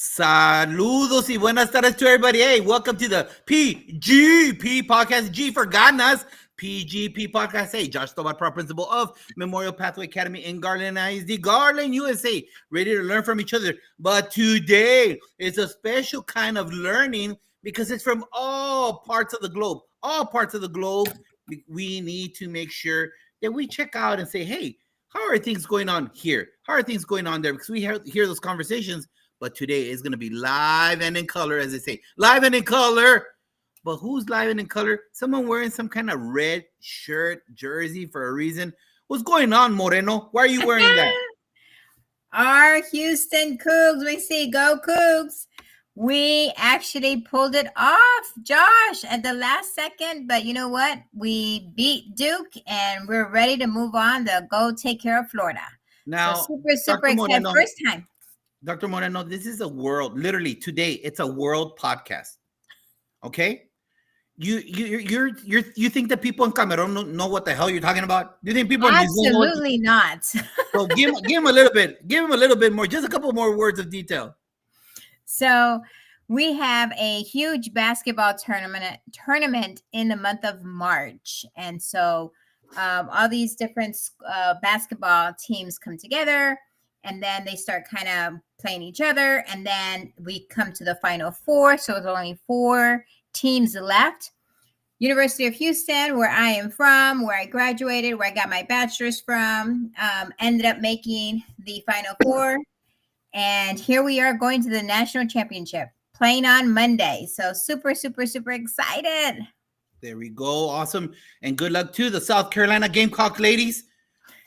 Saludos y buenas tardes to everybody. Hey, welcome to the PGP podcast. G for Ganas. PGP podcast. Hey, Josh Tobat, Pro Principal of Memorial Pathway Academy in Garland ISD, Garland, USA. Ready to learn from each other. But today is a special kind of learning because it's from all parts of the globe. All parts of the globe. We need to make sure that we check out and say, hey, how are things going on here? How are things going on there? Because we hear those conversations. But today is going to be live and in color, as they say. Live and in color. But who's live and in color? Someone wearing some kind of red shirt, jersey for a reason. What's going on, Moreno? Why are you wearing that? Our Houston Cougs. We see go Cougs. We actually pulled it off, Josh, at the last second. But you know what? We beat Duke, and we're ready to move on to go take care of Florida. Now, so super excited. Moreno, first time. Dr. Moreno, this is a world, literally today, it's a world podcast. Okay? You think that people in Cameroon know what the hell you're talking about? Do you think people absolutely not? So give him a little bit more, just a couple more words of detail. So we have a huge basketball tournament in the month of March. And so all these different basketball teams come together, and then they start kind of playing each other. And then we come to the Final Four. So there's only 4 teams left. University of Houston, where I am from, where I graduated, where I got my bachelor's from, ended up making the Final Four. And here we are going to the national championship, playing on Monday. So super, super, super excited. There we go. Awesome. And good luck to the South Carolina Gamecock ladies.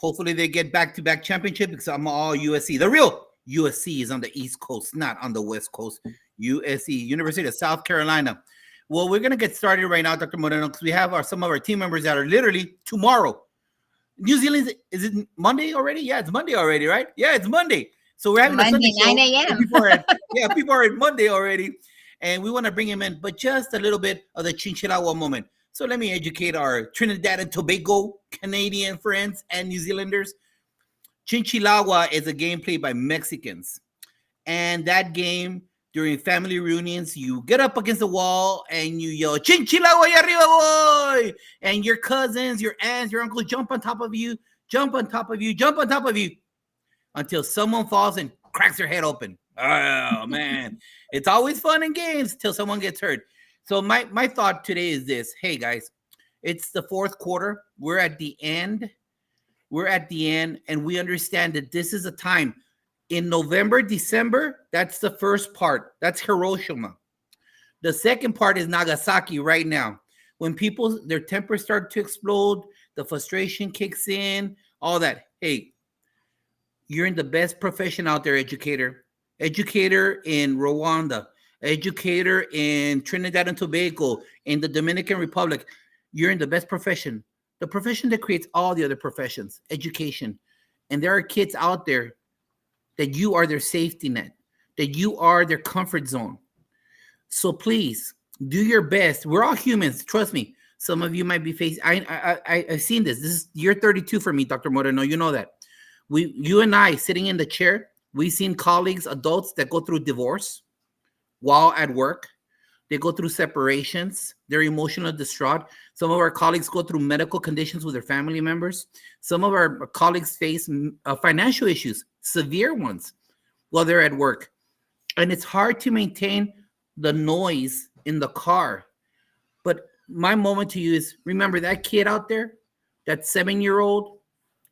Hopefully they get back-to-back championship because I'm all USC. The real USC is on the East Coast, not on the West Coast. USC, University of South Carolina. Well, we're going to get started right now, Dr. Moreno, because we have some of our team members that are literally tomorrow. New Zealand, is it Monday already? Yeah, it's Monday already, right? Yeah, it's Monday. So we're having Monday, a Sunday 9 a.m. People are at Monday already, and we want to bring him in, but just a little bit of the Chinchilagua moment. So let me educate our Trinidad and Tobago Canadian friends and New Zealanders. Chinchilagua is a game played by Mexicans, and that game during family reunions, you get up against the wall and you yell "Chinchilagua y arriba boy!" and your cousins, your aunts, your uncles jump on top of you, until someone falls and cracks their head open. Oh, man. It's always fun in games till someone gets hurt. So my thought today is this. Hey, guys, it's the fourth quarter. We're at the end. And we understand that this is a time. In November, December, that's the first part. That's Hiroshima. The second part is Nagasaki right now. When their tempers start to explode, the frustration kicks in, all that. Hey, you're in the best profession out there, educator. Educator in Rwanda, educator in Trinidad and Tobago, in the Dominican Republic. You're in the best profession. The profession that creates all the other professions, education. And there are kids out there that you are their safety net, that you are their comfort zone. So please do your best. We're all humans. Trust me. Some of you might be facing, I've seen this. This is year 32 for me, Dr. Moreno. You know that. You and I sitting in the chair, we've seen colleagues, adults that go through divorce while at work. They go through separations. They're emotional distraught. Some of our colleagues go through medical conditions with their family members. Some of our colleagues face financial issues, severe ones, while they're at work. And it's hard to maintain the noise in the car. But my moment to you is, remember that kid out there, that 7-year-old,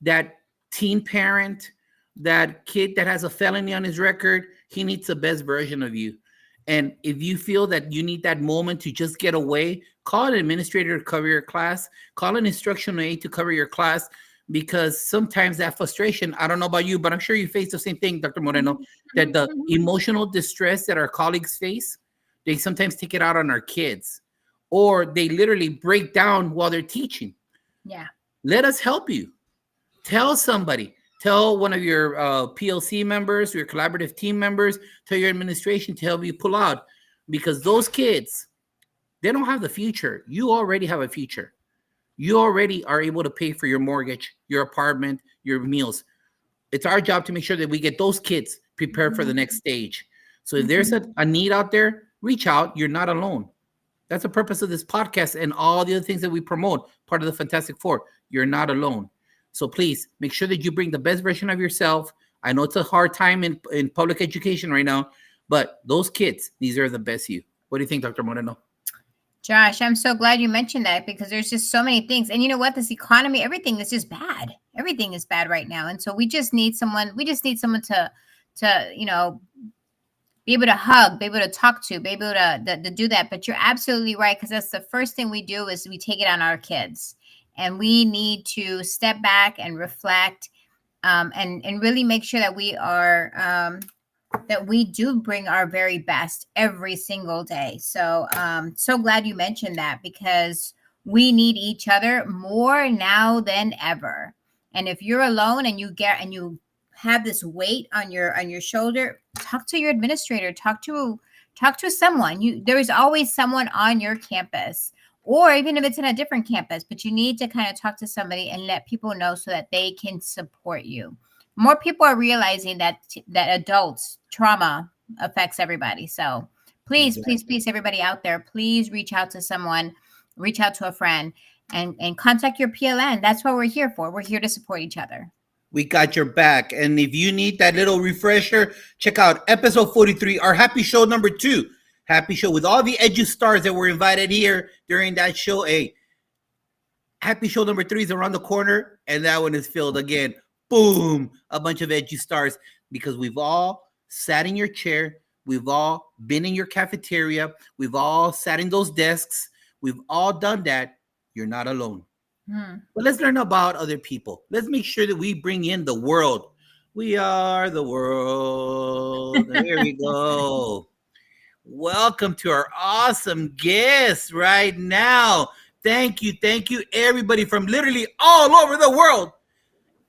that teen parent, that kid that has a felony on his record, he needs the best version of you. And if you feel that you need that moment to just get away, call an administrator to cover your class, call an instructional aide to cover your class, because sometimes that frustration, I don't know about you, but I'm sure you face the same thing, Dr. Moreno, that the emotional distress that our colleagues face, they sometimes take it out on our kids, or they literally break down while they're teaching. Yeah. Let us help you. Tell somebody. Tell one of your PLC members, your collaborative team members, tell your administration to help you pull out, because those kids, they don't have the future. You already have a future. You already are able to pay for your mortgage, your apartment, your meals. It's our job to make sure that we get those kids prepared for the next stage. So if there's a need out there, reach out. You're not alone. That's the purpose of this podcast and all the other things that we promote, part of the Fantastic Four. You're not alone. So please make sure that you bring the best version of yourself. I know it's a hard time in public education right now, but those kids, these are the best you. What do you think, Dr. Moreno? Josh, I'm so glad you mentioned that because there's just so many things. And you know what? This economy, everything is just bad. Everything is bad right now. And so we just need someone to be able to hug, be able to talk to, be able to do that. But you're absolutely right, because that's the first thing we do is we take it on our kids. And we need to step back and reflect and really make sure that we are that we do bring our very best every single day. So so glad you mentioned that, because we need each other more now than ever. And if you're alone and you have this weight on your shoulder, talk to your administrator, talk to someone. There is always someone on your campus, or even if it's in a different campus, but you need to kind of talk to somebody and let people know so that they can support you. More people are realizing that adults trauma affects everybody. So please, please, everybody out there, please reach out to someone, reach out to a friend, and contact your PLN. That's what we're here for. We're here to support each other. We got your back. And if you need that little refresher, check out episode 43, our happy show number 2. Happy show with all the Edu stars that were invited here during that show. Hey, happy show number 3 is around the corner, and that one is filled again. Boom, a bunch of Edu stars, because we've all sat in your chair. We've all been in your cafeteria. We've all sat in those desks. We've all done that. You're not alone. But let's learn about other people. Let's make sure that we bring in the world. We are the world. There we go. Welcome to our awesome guests right now. Thank you, everybody from literally all over the world.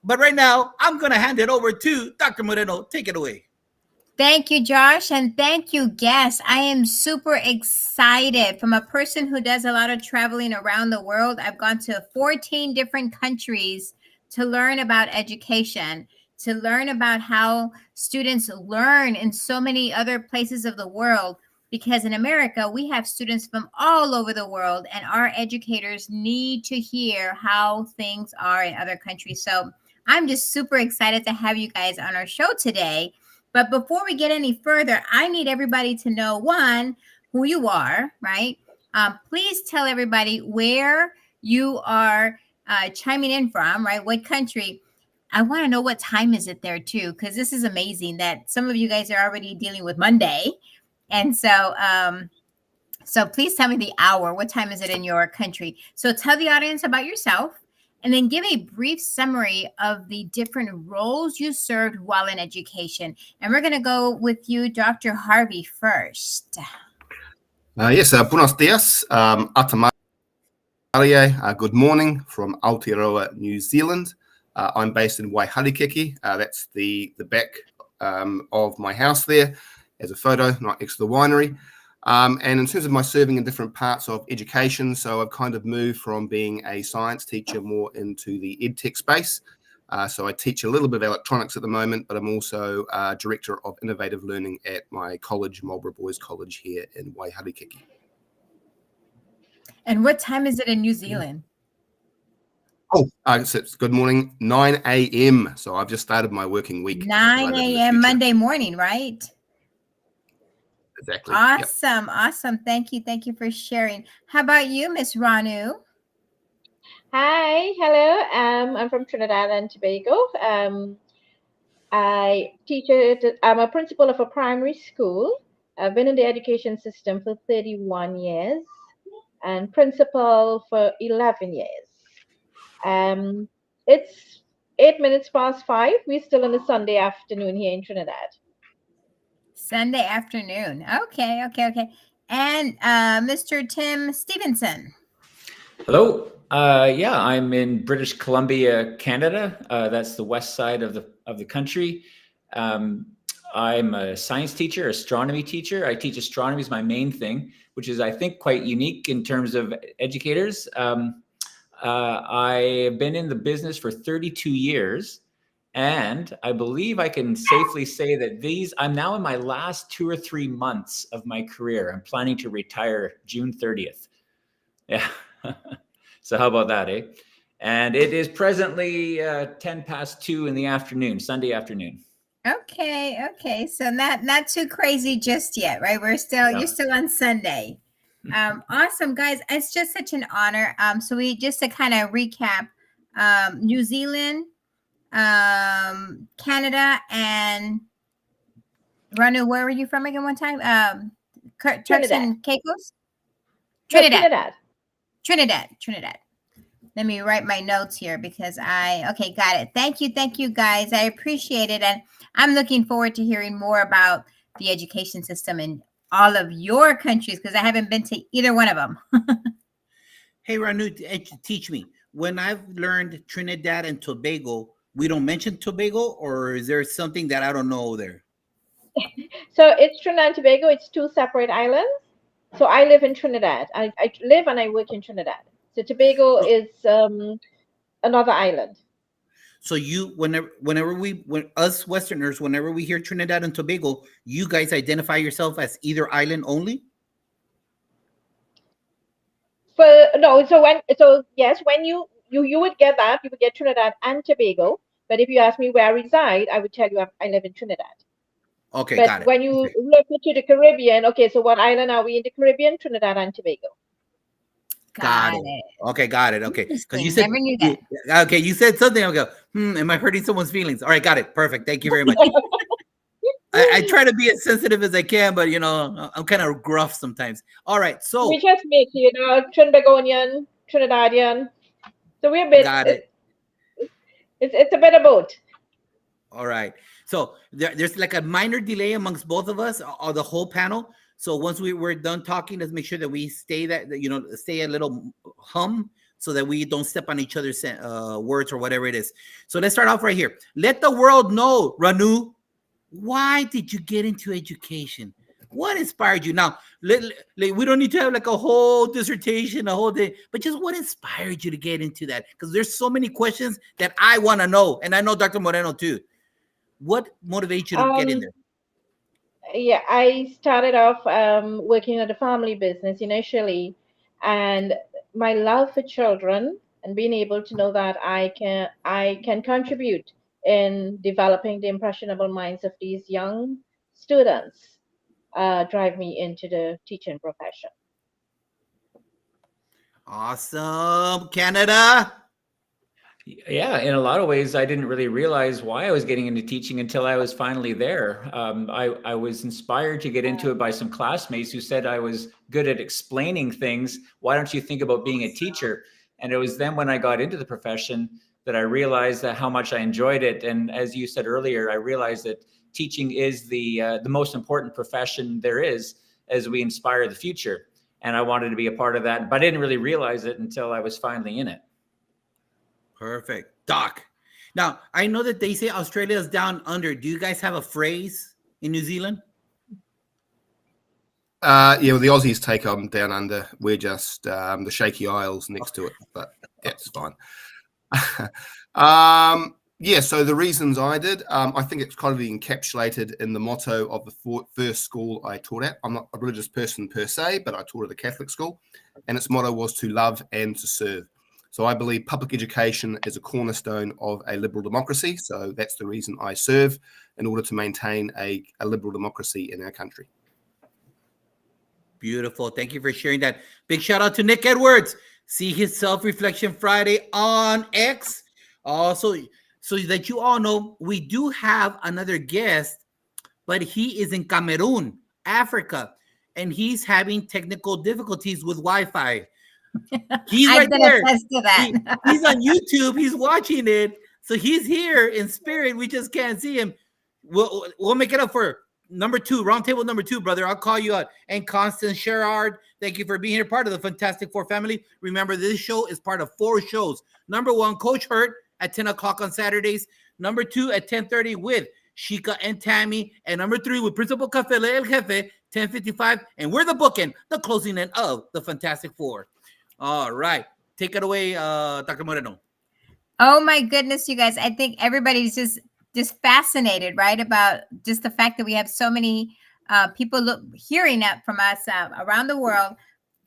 But right now, I'm going to hand it over to Dr. Moreno. Take it away. Thank you, Josh, and thank you, guests. I am super excited. From a person who does a lot of traveling around the world, I've gone to 14 different countries to learn about education, to learn about how students learn in so many other places of the world. Because in America, we have students from all over the world, and our educators need to hear how things are in other countries. So I'm just super excited to have you guys on our show today. But before we get any further, I need everybody to know, one, who you are, right? Please tell everybody where you are chiming in from, right? What country? I want to know what time is it there too, because this is amazing that some of you guys are already dealing with Monday. And so, so please tell me the hour. What time is it in your country? So tell the audience about yourself, and then give a brief summary of the different roles you served while in education. And we're going to go with you, Dr. Harvey, first. Yes, buenos dias, atamarie, good morning from Aotearoa, New Zealand. I'm based in Waihalikiki. That's the back of my house there as a photo, not next to the winery. And in terms of my serving in different parts of education, so I've kind of moved from being a science teacher more into the EdTech space. So I teach a little bit of electronics at the moment, but I'm also Director of Innovative Learning at my college, Marlborough Boys College here in Waihalikiki. And what time is it in New Zealand? Oh, it's good morning, 9 a.m. So I've just started my working week. 9 a.m. Monday morning, right? Exactly. Awesome. Yep. Awesome. Thank you for sharing. How about you, Miss Ranu? Hi, hello. I'm from Trinidad and Tobago. I'm a principal of a primary school. I've been in the education system for 31 years and principal for 11 years. It's 5:08. We're still on a Sunday afternoon here in Trinidad. Sunday afternoon. Okay. And Mr. Tim Stevenson. Hello. I'm in British Columbia, Canada. That's the west side of the country. I'm a science teacher, astronomy teacher. I teach astronomy is my main thing, which is, I think, quite unique in terms of educators. I've been in the business for 32 years. And I believe I can safely say that I'm now in my last 2 or 3 months of my career. I'm planning to retire June 30th. Yeah. So how about that, eh? And it is presently 10 past 2 in the afternoon, Sunday afternoon. Okay. So not too crazy just yet, right? You're still on Sunday. Awesome, guys. It's just such an honor. So we just to kind of recap, New Zealand, Canada, and Ranu, where were you from again one time? Turks Trinidad. and Caicos? No, Trinidad. Let me write my notes here because okay, got it. Thank you guys. I appreciate it. And I'm looking forward to hearing more about the education system in all of your countries because I haven't been to either one of them. Hey, Ranu, teach me. When I've learned Trinidad and Tobago, we don't mention Tobago, or is there something that I don't know there? So it's Trinidad and Tobago. It's 2 separate islands. So I live in Trinidad. I live and I work in Trinidad. So Tobago is another island. So when us Westerners, whenever we hear Trinidad and Tobago, you guys identify yourself as either island only? Yes, when you would get that, you would get Trinidad and Tobago. But if you ask me where I reside, I would tell you I live in Trinidad. Okay, but got it. When you look into the Caribbean, okay, so what island are we in the Caribbean? Trinidad and Tobago. Got it. Okay, got it. Okay, because you Interesting. said Never knew that. okay, you said something. I'll go. Am I hurting someone's feelings? All right, got it. Perfect. Thank you very much. I try to be as sensitive as I can, but I'm kind of gruff sometimes. All right, so we just make Trinbagonian, Trinidadian. So we're a bit. Got it. It's a bit of both. All right. So there's like a minor delay amongst both of us, or the whole panel. So once we're done talking, let's make sure that we stay a little hum so that we don't step on each other's words or whatever it is. So let's start off right here. Let the world know, Ranu, why did you get into education? What inspired you? Now, we don't need to have like a whole dissertation, a whole day, but just what inspired you to get into that? Because there's so many questions that I want to know, and I know Dr. Moreno too. What motivates you to get in there? Yeah, I started off working at a family business initially, and my love for children and being able to know that I can contribute in developing the impressionable minds of these young students drive me into the teaching profession. Awesome. Canada. Yeah, in a lot of ways, I didn't really realize why I was getting into teaching until I was finally there. I was inspired to get into it by some classmates who said I was good at explaining things. Why don't you think about being a teacher? And it was then when I got into the profession that I realized that how much I enjoyed it. And as you said earlier, I realized that teaching is the most important profession there is as we inspire the future. And I wanted to be a part of that, but I didn't really realize it until I was finally in it. Perfect. Doc. Now, I know that they say Australia is down under. Do you guys have a phrase in New Zealand? Yeah, well, the Aussies take on down under. We're just the shaky isles next to it, but yeah, it's fine. Yeah, so the reasons I did, I think it's kind of encapsulated in the motto of the first school I taught at. I'm not a religious person per se, but I taught at a Catholic school, and its motto was to love and to serve. So I believe public education is a cornerstone of a liberal democracy. So that's the reason I serve, in order to maintain a liberal democracy in our country. Beautiful. Thank you for sharing that. Big shout out to Nick Edwards. See his Self-Reflection Friday on X. Also, so that you all know, we do have another guest, but he is in Cameroon, Africa, and he's having technical difficulties with Wi-Fi. He's right there. He's on YouTube. He's watching it. So he's here in spirit. We just can't see him. We'll make it up for number 2, roundtable number 2, brother. I'll call you out. And Constance Sherrard, thank you for being here, part of the Fantastic Four family. Remember, this show is part of 4 shows. Number 1, Coach Hurt at 10 o'clock on Saturdays. Number 2 at 10:30 with Shika and Tammy. And number 3 with Principal Cafe El Jefe, 10:55. And we're the bookend, the closing end of the Fantastic Four. All right. Take it away, Dr. Moreno. Oh my goodness, you guys. I think everybody's just fascinated, right? About just the fact that we have so many people hearing that from us around the world.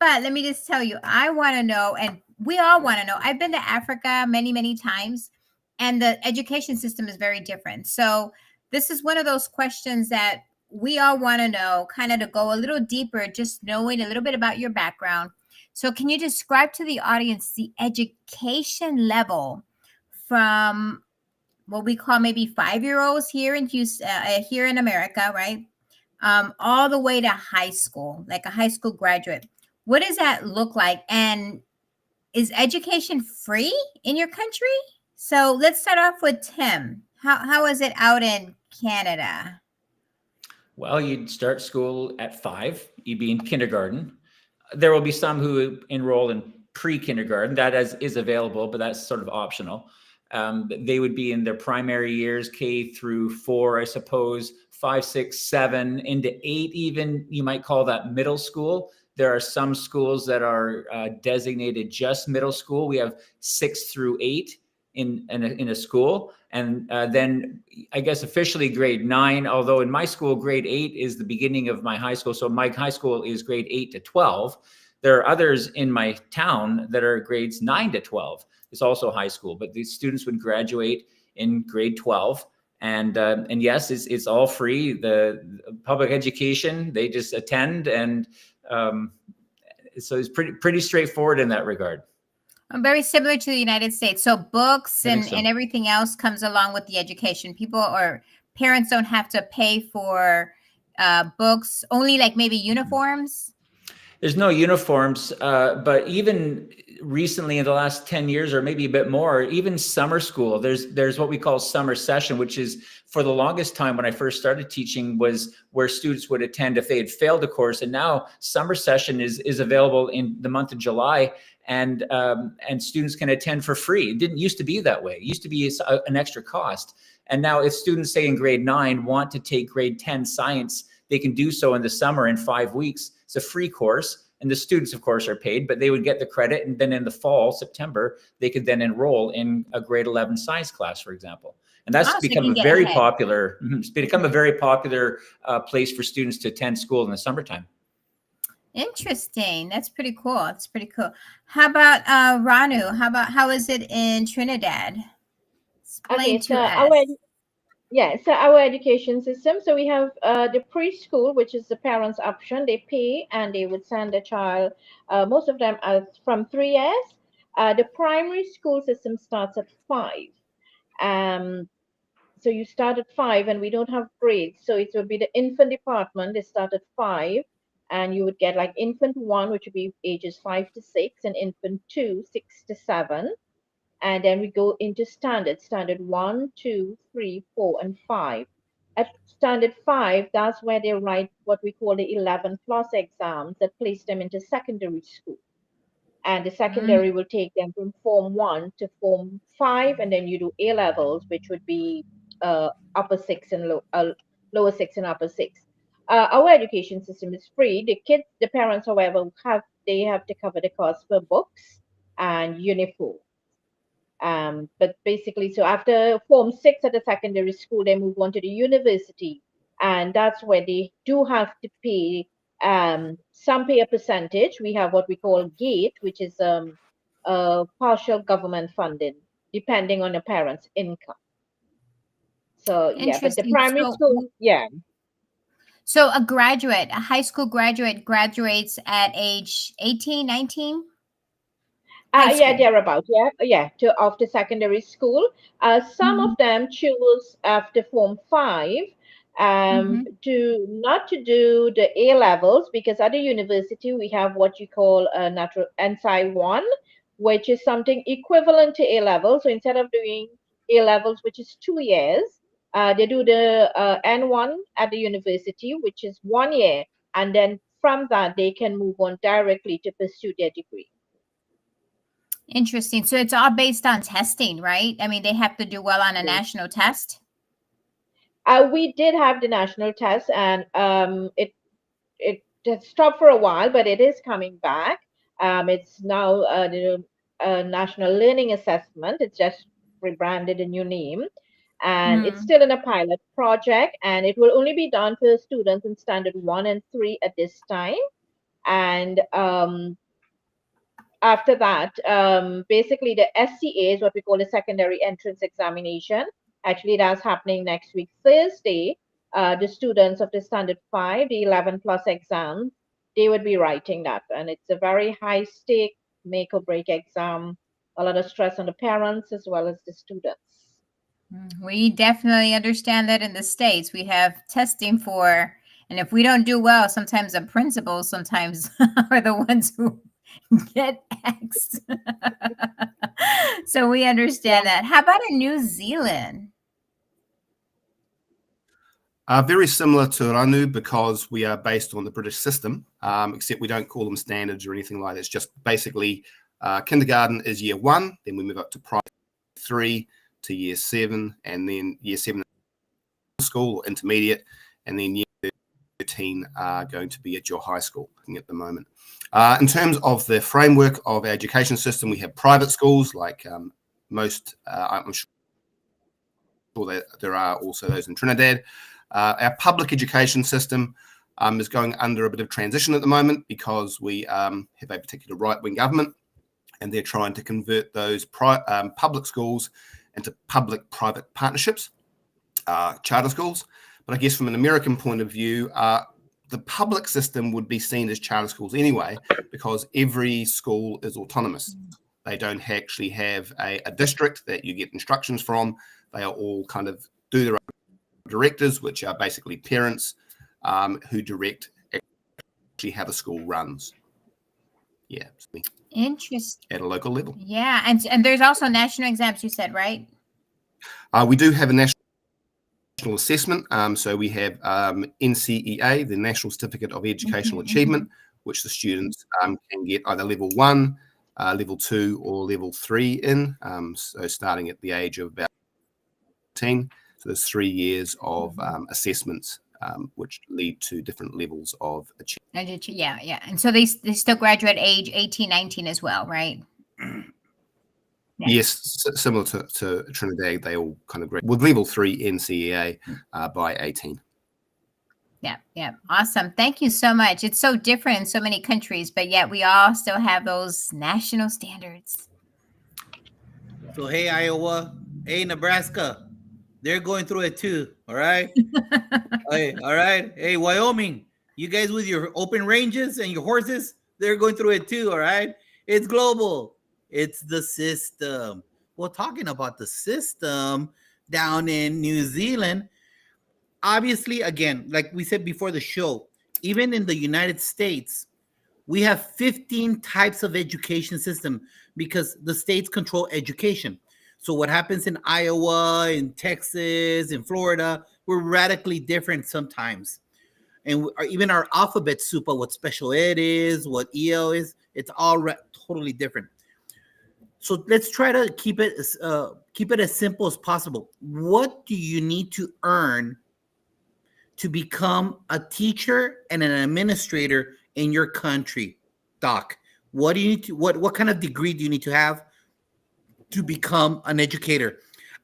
But let me just tell you, I want to know, and we all want to know. I've been to Africa many, many times, and the education system is very different. So this is one of those questions that we all want to know, kind of to go a little deeper, just knowing a little bit about your background. So can you describe to the audience the education level from what we call maybe 5-year-olds here in Houston, here in America, right? All the way to high school, like a high school graduate. What does that look like? And is education free in your country? So let's start off with Tim. How is it out in Canada? Well, you'd start school at 5. You'd be in kindergarten. There will be some who enroll in pre-kindergarten. That is available, but that's sort of optional. They would be in their primary years, K through 4, I suppose, 5, 6, 7, into 8 even. You might call that middle school. There are some schools that are designated just middle school. We have 6 through 8 in a school. And then I guess officially grade 9, although in my school, grade 8 is the beginning of my high school. So my high school is grade 8 to 12. There are others in my town that are grades 9 to 12. It's also high school, but these students would graduate in grade 12. And yes, it's all free. The public education, they just attend. And so it's pretty straightforward in that regard. Very similar to the United States. So books and so. and everything else comes along with the education. People or parents don't have to pay for books, only like maybe uniforms. There's no uniforms, but even recently in the last 10 years or maybe a bit more, even summer school, there's what we call summer session, which is for the longest time when I first started teaching was where students would attend if they had failed a course. And now summer session is available in the month of July, and students can attend for free. It didn't used to be that way. It used to be an extra cost. And now if students, say in grade 9, want to take grade 10 science, they can do so in the summer in 5 weeks. It's a free course, and the students, of course, are paid, but they would get the credit. And then in the fall, September, they could then enroll in a grade 11 science class, for example. And that's become a very popular, it's become a very popular place for students to attend school in the summertime. Interesting. That's pretty cool. That's pretty cool. How about Ranu? How is it in Trinidad? Explain to us. So our education system. So we have the preschool, which is the parents' option. They pay and they would send a child. Most of them are from 3 years. The primary school system starts at 5. So you start at 5, and we don't have grades. So it would be the infant department. They start at 5, and you would get like infant 1, which would be ages 5 to 6, and infant 2, 6 to 7. And then we go into standard 1, 2, 3, 4, and 5. At standard 5, that's where they write what we call the 11 plus exams that place them into secondary school. And the secondary will take them from Form 1 to Form 5, and then you do A levels, which would be upper 6 and lower 6 and upper 6. Our education system is free. The parents, however, have to cover the cost for books and uniform. But basically, so after Form 6 at the secondary school, they move on to the university, and that's where they do have to pay. Some pay a percentage. We have what we call GATE, which is partial government funding, depending on the parents' income. So yeah, but the primary school, yeah. So a high school graduate graduates at age 18, 19? Yeah, thereabout. Yeah, to after secondary school. Some of them choose after Form 5 to not to do the A levels, because at the university we have what you call a natural NSI 1, which is something equivalent to A levels. So instead of doing A levels, which is 2 years, they do the N1 at the university, which is 1 year, and then from that they can move on directly to pursue their degree. Interesting. So it's all based on testing, right? I mean, they have to do well on a national test. We did have the national test, and it stopped for a while, but it is coming back. It's now the national learning assessment. It's just rebranded a new name. And it's still in a pilot project, and it will only be done for students in standard 1 and 3 at this time. And after that, basically the SCA is what we call a secondary entrance examination. Actually, that's happening next week, Thursday. The students of the standard 5, the 11 plus exam, they would be writing that. And it's a very high stake, make or break exam, a lot of stress on the parents as well as the students. We definitely understand that in the States. We have testing for, and if we don't do well, sometimes the principals sometimes are the ones who get X. So we understand that. How about in New Zealand? Very similar to Ranu because we are based on the British system, except we don't call them standards or anything like that. It's just basically kindergarten is year 1, then we move up to primary 3 to year 7, and then year 7 school or intermediate, and then year 13 are going to be at your high school at the moment. In terms of the framework of our education system, we have private schools like most, I'm sure that there are also those in Trinidad. Our public education system is going under a bit of transition at the moment because we have a particular right-wing government, and they're trying to convert those public schools into public-private partnerships, charter schools. But I guess from an American point of view, the public system would be seen as charter schools anyway, because every school is autonomous. They don't actually have a district that you get instructions from. They are all kind of do their own directors, which are basically parents who direct actually how the school runs. Yeah. Interesting. At a local level. Yeah. And there's also national exams, you said, right? We do have a national assessment. So we have NCEA, the National Certificate of Educational Achievement, which the students can get either level 1, level 2, or level 3 in. So starting at the age of about 18. So there's 3 years of assessments which lead to different levels of achievement. Yeah. And so they still graduate age 18, 19 as well, right? Yeah. Yes, similar to Trinidad, they all kind of graduate with level 3 NCEA by 18. Yeah. Awesome. Thank you so much. It's so different in so many countries, but yet we all still have those national standards. So, hey, Iowa, hey, Nebraska, they're going through it too. All right. Hey, all right. Hey, Wyoming, you guys with your open ranges and your horses, they're going through it too. All right. It's global. It's the system. Well, talking about the system down in New Zealand, obviously, again, like we said before the show, even in the United States, we have 15 types of education system because the states control education. So what happens in Iowa, in Texas, in Florida, we're radically different sometimes. And even our alphabet soup of what special ed is, what EL is, it's all totally different. So let's try to keep it as simple as possible. What do you need to earn to become a teacher and an administrator in your country, Doc? What do you need to, what kind of degree do you need to have to become an educator?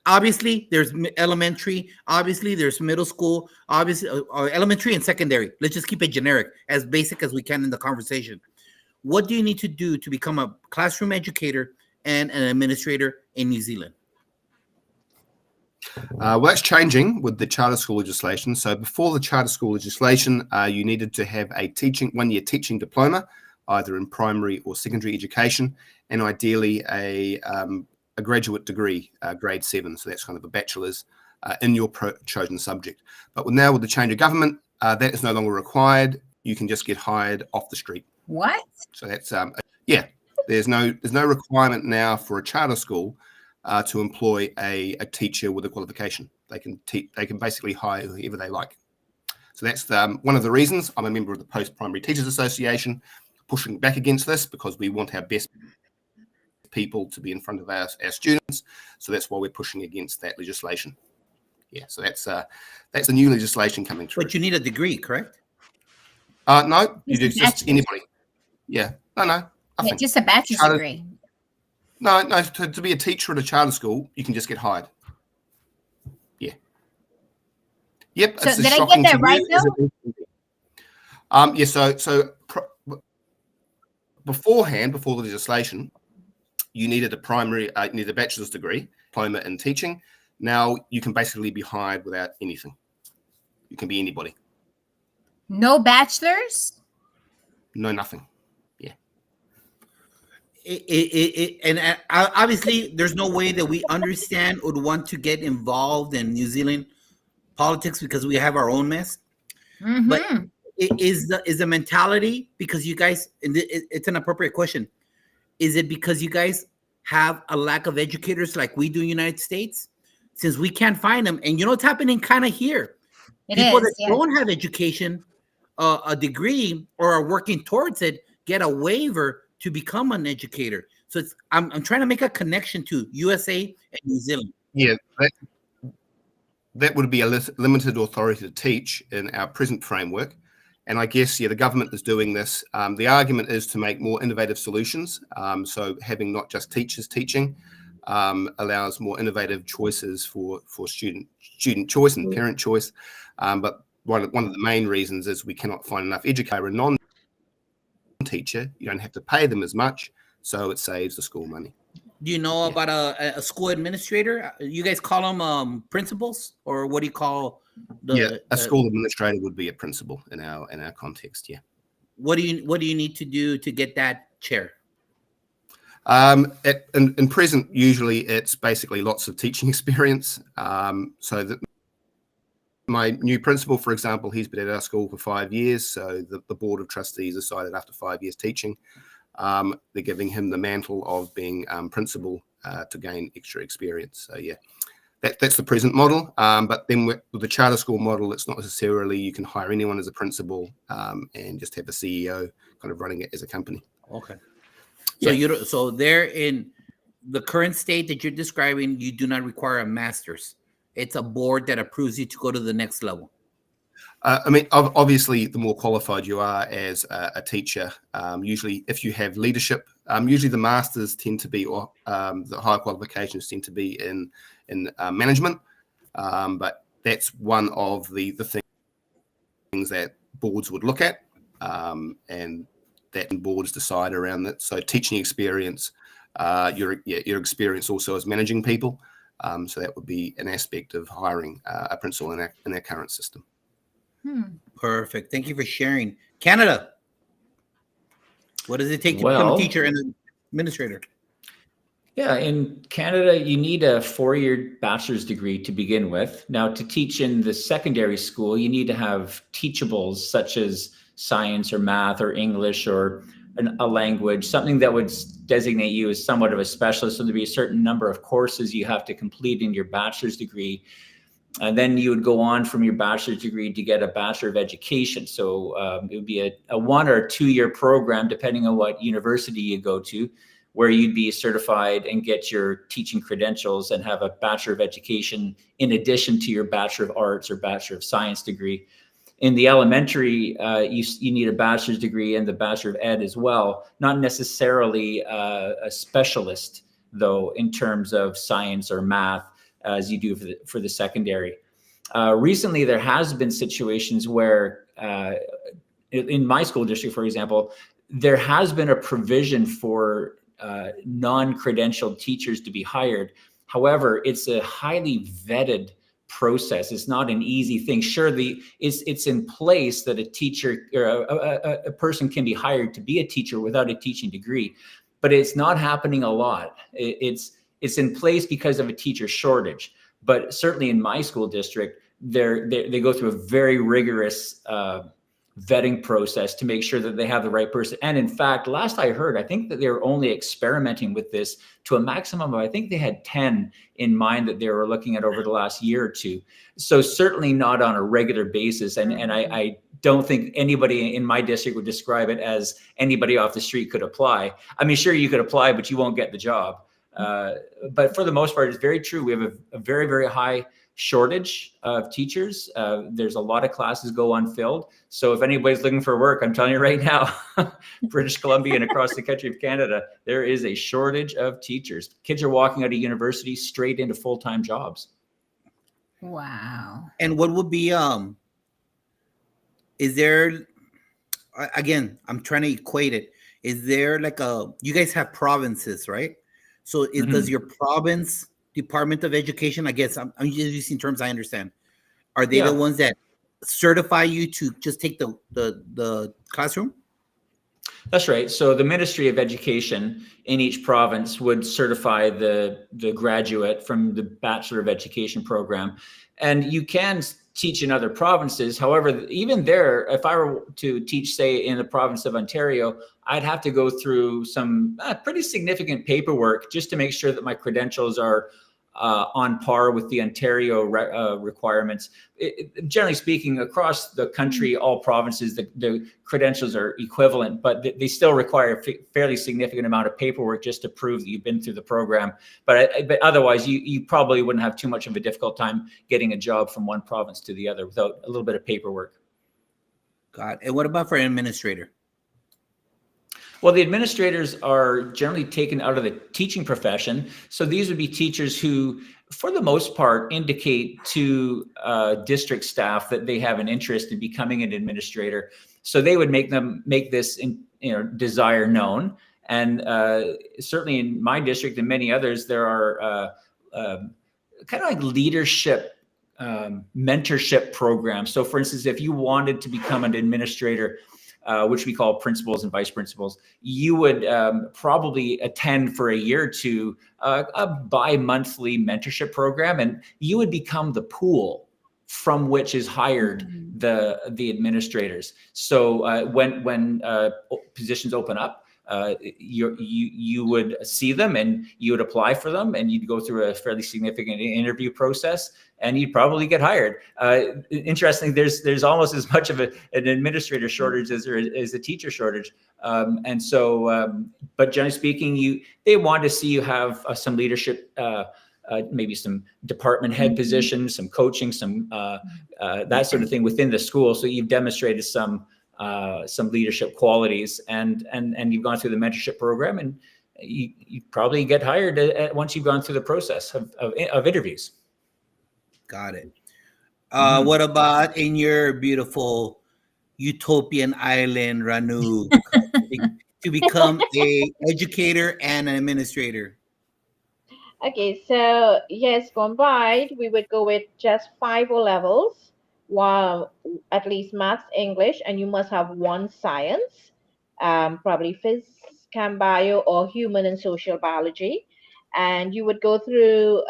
Obviously, there's elementary. Obviously, there's middle school. Obviously, elementary and secondary. Let's just keep it generic, as basic as we can in the conversation. What do you need to do to become a classroom educator and an administrator in New Zealand? Well, that's changing with the charter school legislation. So before the charter school legislation, you needed to have a one-year teaching diploma, either in primary or secondary education, and ideally a graduate degree, grade 7. So that's kind of a bachelor's in your chosen subject. But now with the change of government, that is no longer required. You can just get hired off the street. What? So that's yeah. There's no requirement now for a charter school to employ a teacher with a qualification. They can basically hire whoever they like. So that's one of the reasons I'm a member of the Post-Primary Teachers Association, pushing back against this because we want our best people to be in front of our students. So that's why we're pushing against that legislation. Yeah, so that's the new legislation coming through. But you need a degree, correct? No, you do just anybody. Yeah, no. Yeah, just a bachelor's degree. No, to be a teacher at a charter school, you can just get hired. Yeah. Yep. So it's as did I shocking get that to right you as though? it is to me. Beforehand, before the legislation, you needed you needed a bachelor's degree, diploma in teaching. Now you can basically be hired without anything. You can be anybody. No bachelors? No, nothing. And obviously there's no way that we understand or want to get involved in New Zealand politics because we have our own mess. But is the mentality, because you guys, it's an appropriate question, is it because you guys have a lack of educators like we do in the United States, since we can't find them? And you know what's happening kind of here? People that don't have education, a degree, or are working towards it, get a waiver to become an educator. So I'm trying to make a connection to USA and New Zealand. Yeah, that would be a limited authority to teach in our present framework. And I guess, the government is doing this. The argument is to make more innovative solutions. So having not just teachers teaching allows more innovative choices for student choice and parent choice. But one of the main reasons is we cannot find enough educator and non-teacher. You don't have to pay them as much, so it saves the school money. Do you know about a school administrator? You guys call them principals, or what do you call a school administrator would be a principal in our context. Yeah. What do you need to do to get that chair? In present, usually it's basically lots of teaching experience. So that my new principal, for example, he's been at our school for 5 years. So the board of trustees decided after 5 years teaching, they're giving him the mantle of being principal to gain extra experience. So yeah, that's the present model. But then with the charter school model, it's not necessarily you can hire anyone as a principal and just have a CEO kind of running it as a company. Okay. So so there in the current state that you're describing, you do not require a master's. It's a board that approves you to go to the next level. I mean, obviously, the more qualified you are as a teacher, usually if you have leadership, usually the masters tend to be, or the higher qualifications tend to be in management. But that's one of the things that boards would look at, and that boards decide around that. So teaching experience, your experience also as managing people. So that would be an aspect of hiring a principal in our current system. Perfect. Thank you for sharing. Canada, what does it take to become a teacher and an administrator? Yeah, in Canada, you need a 4-year bachelor's degree to begin with. Now, to teach in the secondary school, you need to have teachables such as science or math or English or a language, something that would designate you as somewhat of a specialist. So there'd be a certain number of courses you have to complete in your bachelor's degree. And then you would go on from your bachelor's degree to get a Bachelor of Education. So it would be a 1 or 2 year program, depending on what university you go to, where you'd be certified and get your teaching credentials and have a Bachelor of Education in addition to your Bachelor of Arts or Bachelor of Science degree. In the elementary, you need a bachelor's degree and the Bachelor of Ed as well, not necessarily a specialist, though, in terms of science or math, as you do for the secondary. Recently, there has been situations where, in my school district, for example, there has been a provision for non-credentialed teachers to be hired. However, it's a highly vetted process. It's not an easy thing. Sure, it's in place that a teacher or a person can be hired to be a teacher without a teaching degree, but it's not happening a lot. It's in place because of a teacher shortage. But certainly in my school district, they go through a very rigorous vetting process to make sure that they have the right person. And in fact, last I heard, I think that they were only experimenting with this to a maximum of, I think they had 10 in mind that they were looking at over the last year or two. So certainly not on a regular basis. And I don't think anybody in my district would describe it as anybody off the street could apply. I mean, sure, you could apply, but you won't get the job. But for the most part, it's very true. We have a very, very high shortage of teachers. There's a lot of classes go unfilled. So if anybody's looking for work, I'm telling you right now, British Columbia and across the country of Canada, there is a shortage of teachers. Kids are walking out of university straight into full-time jobs. Wow. And what would be is there, again, I'm trying to equate it. Is there like you guys have provinces, right? So does your province Department of Education, I guess I'm just using terms I understand, are they the ones that certify you to just take the classroom? That's right. So the Ministry of Education in each province would certify the graduate from the Bachelor of Education program. And you can teach in other provinces. However, even there, if I were to teach, say, in the province of Ontario, I'd have to go through some pretty significant paperwork just to make sure that my credentials are on par with the Ontario requirements. Generally speaking, across the country, all provinces, the credentials are equivalent, but they still require a fairly significant amount of paperwork just to prove that you've been through the program. But otherwise, you probably wouldn't have too much of a difficult time getting a job from one province to the other without a little bit of paperwork. God, and what about for an administrator? Well, the administrators are generally taken out of the teaching profession. So these would be teachers who, for the most part, indicate to district staff that they have an interest in becoming an administrator. So they would make this desire known. And certainly in my district and many others, there are kind of like leadership mentorship programs. So for instance, if you wanted to become an administrator, which we call principals and vice principals, you would probably attend for a year or two a bi-monthly mentorship program, and you would become the pool from which is hired the administrators. So when positions open up, you would see them and you would apply for them, and you'd go through a fairly significant interview process, and you'd probably get hired. Interestingly, there's almost as much of an administrator shortage as there is a teacher shortage. And so, but generally speaking, they want to see you have some leadership, maybe some department head positions, some coaching, some that sort of thing within the school. So you've demonstrated some leadership qualities, and you've gone through the mentorship program, and you probably get hired once you've gone through the process of interviews. Got it. What about in your beautiful utopian island, Ranu, to become a educator and an administrator? Okay, so yes, combined, we would go with just 5 O-levels, while at least maths, English, and you must have one science, probably physics, chem bio, or human and social biology. And you would go through,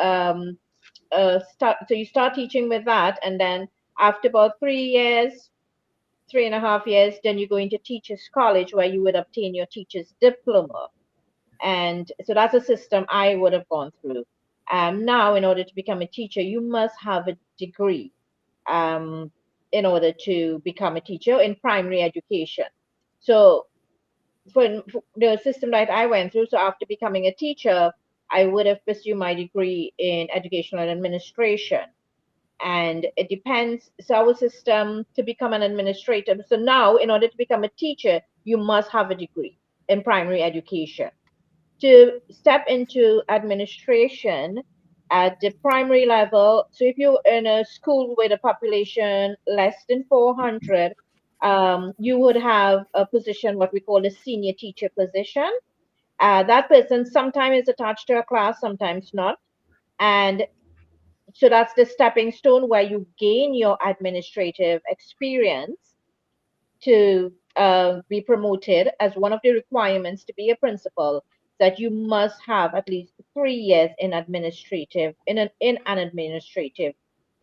so you start teaching with that, and then after about 3.5 years, then you go into teachers college where you would obtain your teacher's diploma. And so that's a system I would have gone through. Now, in order to become a teacher, you must have a degree in order to become a teacher in primary education. So for the system that I went through, so after becoming a teacher, I would have pursued my degree in educational administration. And it depends. So our system to become an administrator. So now, in order to become a teacher, you must have a degree in primary education. To step into administration at the primary level, so if you're in a school with a population less than 400, you would have a position, what we call a senior teacher position. That person sometimes is attached to a class, sometimes not. And so that's the stepping stone where you gain your administrative experience to be promoted. As one of the requirements to be a principal, that you must have at least 3 years in an administrative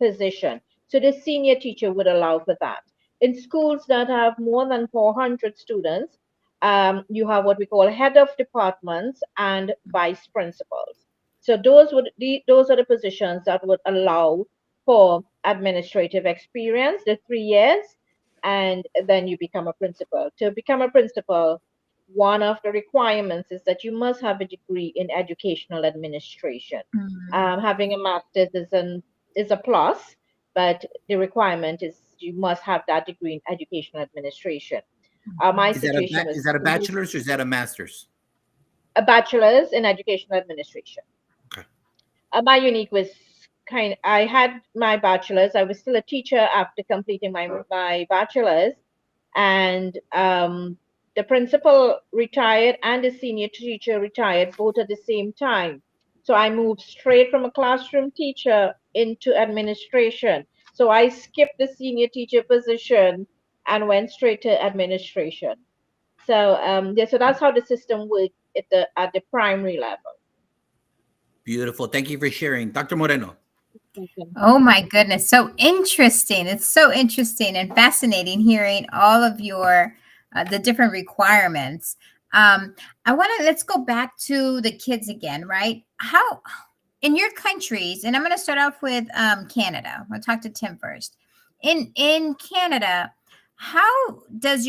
position. So the senior teacher would allow for that. In schools that have more than 400 students, you have what we call head of departments and vice principals. So those are the positions that would allow for administrative experience, the 3 years, and then you become a principal. To become a principal, one of the requirements is that you must have a degree in educational administration. Having a master's is is a plus, but the requirement is you must have that degree in educational administration. My situation was Is that a bachelor's or is that a master's? a bachelor's in educational administration. Okay. My unique was I had my bachelor's. I was still a teacher after completing my bachelor's, and the principal retired and the senior teacher retired both at the same time. So I moved straight from a classroom teacher into administration. So I skipped the senior teacher position and went straight to administration. So yeah, so that's how the system works at the primary level. Beautiful. Thank you for sharing. Dr. Moreno. Oh my goodness. So interesting. It's so interesting and fascinating hearing all of your the different requirements. Let's go back to the kids again, right? How in your countries, and I'm going to start off with Canada. I'll talk to Tim first. In Canada, how does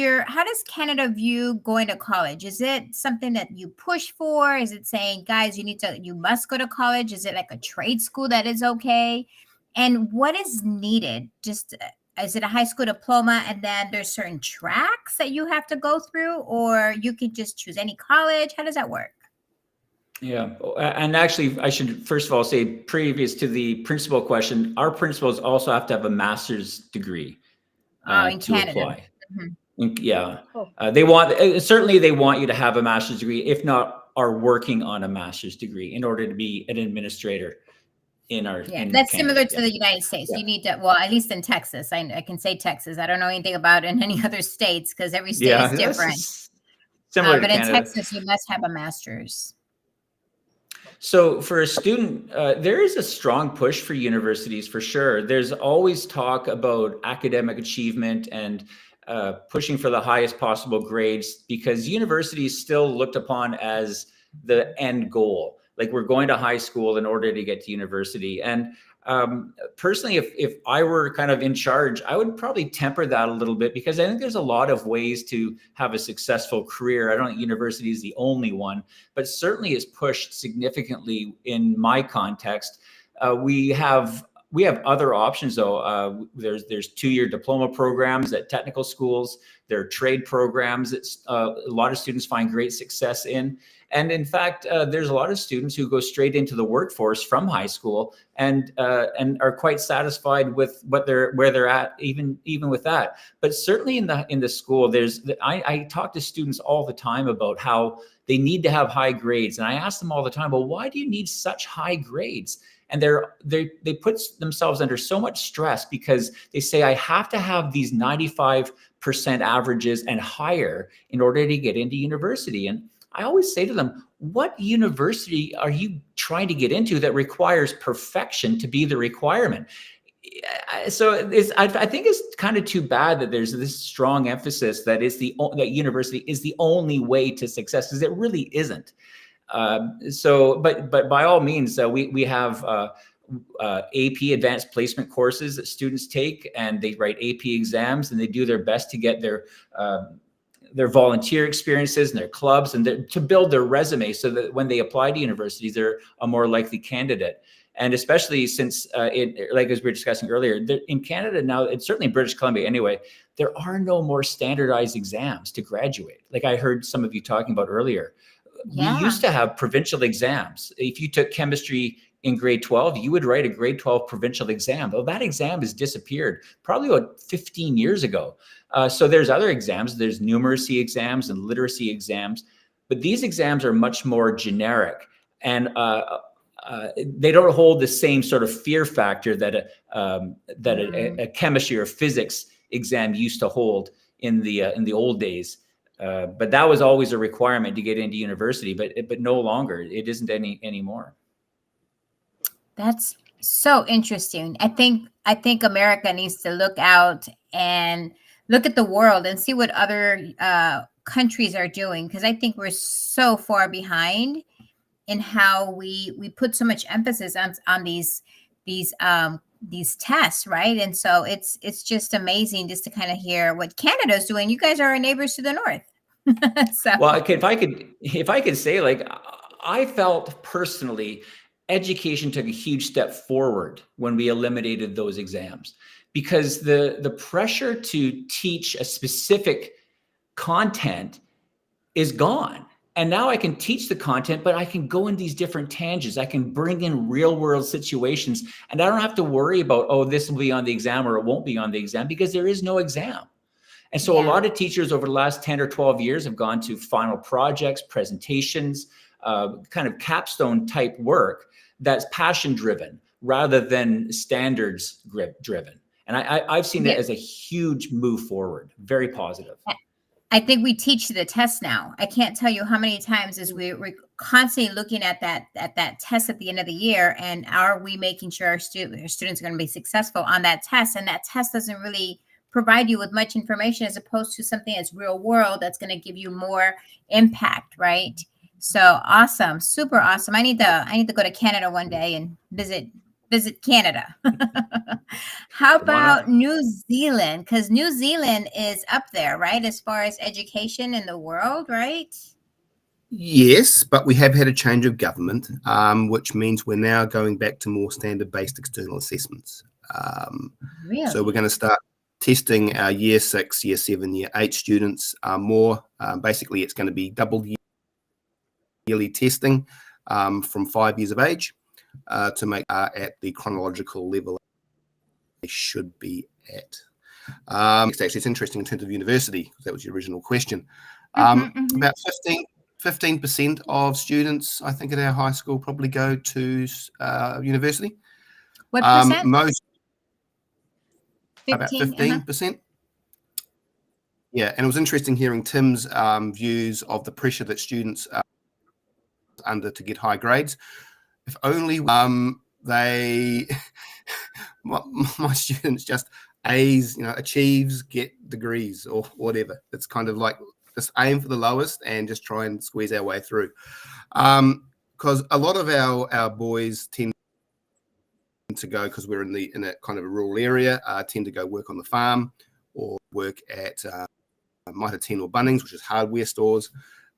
Canada view going to college? Is it something that you push for? Is it saying, guys, you must go to college? Is it like a trade school that is okay? And what is needed? Just is it a high school diploma and then there's certain tracks that you have to go through, or you could just choose any college? How does that work? Yeah. And actually, I should first of all say, previous to the principal question, our principals also have to have a master's degree. In to Canada. apply. Mm-hmm. Yeah. They want you to have a master's degree, if not are working on a master's degree in order to be an administrator in that's Canada. similar to the United States. You need to, well, at least in Texas, I can say Texas. I don't know anything about in any other states because every state is different. Similar but to in Canada. Texas, you must have a master's. So for a student, there is a strong push for universities for sure. There's always talk about academic achievement and pushing for the highest possible grades, because universities still looked upon as the end goal. Like, we're going to high school in order to get to university. And personally, if I were kind of in charge, I would probably temper that a little bit, because I think there's a lot of ways to have a successful career. I don't think university is the only one, but certainly is pushed significantly in my context. We have other options though. There's 2-year diploma programs at technical schools. There are trade programs that a lot of students find great success in. And in fact, there's a lot of students who go straight into the workforce from high school and are quite satisfied with where they're at, even with that. But certainly in the school, I talk to students all the time about how they need to have high grades, and I ask them all the time, well, why do you need such high grades? And they put themselves under so much stress because they say, I have to have these 95% averages and higher in order to get into university. And I always say to them, what university are you trying to get into that requires perfection to be the requirement? So I think it's kind of too bad that there's this strong emphasis that that university is the only way to success, because it really isn't. But by all means, we have AP advanced placement courses that students take, and they write AP exams, and they do their best to get their volunteer experiences and their clubs and to build their resume so that when they apply to universities, they're a more likely candidate. And especially since, like as we were discussing earlier, in Canada now, and certainly in British Columbia anyway, there are no more standardized exams to graduate. Like I heard some of you talking about earlier. Yeah. We used to have provincial exams. If you took chemistry in grade 12, you would write a grade 12 provincial exam. Well, that exam has disappeared probably about 15 years ago. So there's other exams. There's numeracy exams and literacy exams, but these exams are much more generic, and they don't hold the same sort of fear factor that a chemistry or physics exam used to hold in the old days. But that was always a requirement to get into university, but no longer. It isn't anymore. That's so interesting. I think America needs to look out and look at the world and see what other countries are doing, because I think we're so far behind in how we put so much emphasis on these tests, right? And so it's just amazing just to kind of hear what Canada's doing. You guys are our neighbors to the north. So. Well, if I could say, like, I felt personally education took a huge step forward when we eliminated those exams, because the pressure to teach a specific content is gone. And now I can teach the content, but I can go in these different tangents. I can bring in real world situations, and I don't have to worry about, oh, this will be on the exam or it won't be on the exam, because there is no exam. And so a lot of teachers over the last 10 or 12 years have gone to final projects, presentations, kind of capstone type work that's passion driven rather than standards driven. And I've seen that as a huge move forward, very positive. I think we teach the test now. I can't tell you how many times as we're constantly looking at that test at the end of the year, and are we making sure our students are going to be successful on that test? And that test doesn't really provide you with much information, as opposed to something that's real world that's going to give you more impact, right? So awesome, super awesome. I need to go to Canada one day and visit Canada. How about New Zealand? Because New Zealand is up there, right, as far as education in the world, right? Yes, but we have had a change of government, which means we're now going back to more standard-based external assessments. Really? So we're going to start testing our year 6, year 7, year 8 students more. Basically, it's going to be double yearly testing from 5 years of age to make at the chronological level they should be at. Actually, it's interesting in terms of university, because that was your original question. About 15% of students, I think, at our high school probably go to university. What percent? Most 15, about 15%. Yeah, and it was interesting hearing Tim's views of the pressure that students are under to get high grades. If only they, my students just A's, achieves, get degrees or whatever. It's kind of like just aim for the lowest and just try and squeeze our way through. Because a lot of our boys tend to go, because we're in a kind of a rural area, tend to go work on the farm or work at Mitre 10 or Bunnings, which is hardware stores.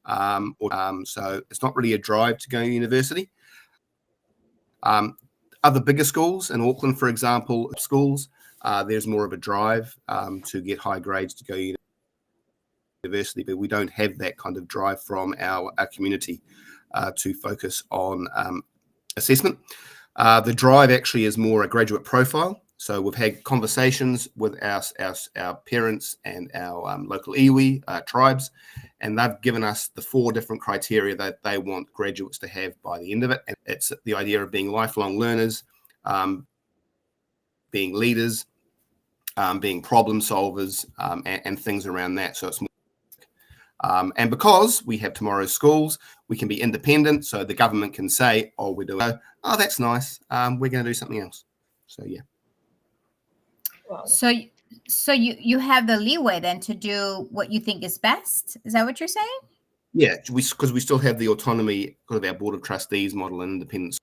So it's not really a drive to go to university. Other bigger schools in Auckland, for example, schools, there's more of a drive to get high grades to go to university, but we don't have that kind of drive from our community to focus on assessment. The drive actually is more a graduate profile. So we've had conversations with our parents and our local iwi tribes, and they've given us the 4 different criteria that they want graduates to have by the end of it. And it's the idea of being lifelong learners, being leaders, being problem solvers, and things around that. So it's more. And because we have tomorrow's schools, we can be independent. So the government can say, "Oh, we're doing. Oh, that's nice. We're going to do something else." So yeah. Wow. So you have the leeway then to do what you think is best. Is that what you're saying? Yeah, because we still have the autonomy of our board of trustees model and independent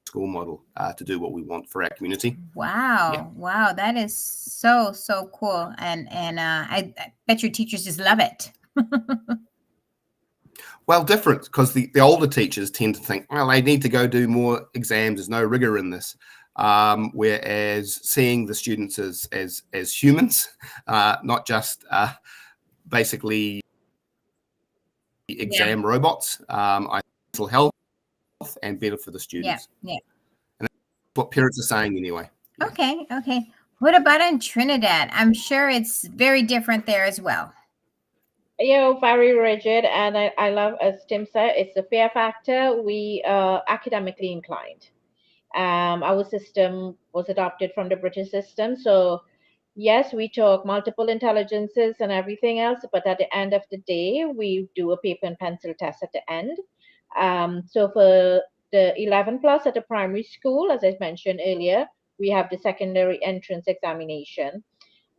school model to do what we want for our community. Wow. Yeah. Wow. That is so cool. And I bet your teachers just love it. Well, different, because the older teachers tend to think, well, they need to go do more exams. There's no rigor in this. Whereas seeing the students as humans, not just basically exam robots, I mental health and better for the students. Yeah. And that's what parents are saying anyway. Okay. What about in Trinidad? I'm sure it's very different there as well. Very rigid, and I love, as Tim said, it's the fear factor. We are academically inclined. Our system was adopted from the British system. So yes, we took multiple intelligences and everything else, but at the end of the day, we do a paper and pencil test at the end. So for the 11 plus at the primary school, as I mentioned earlier, we have the secondary entrance examination,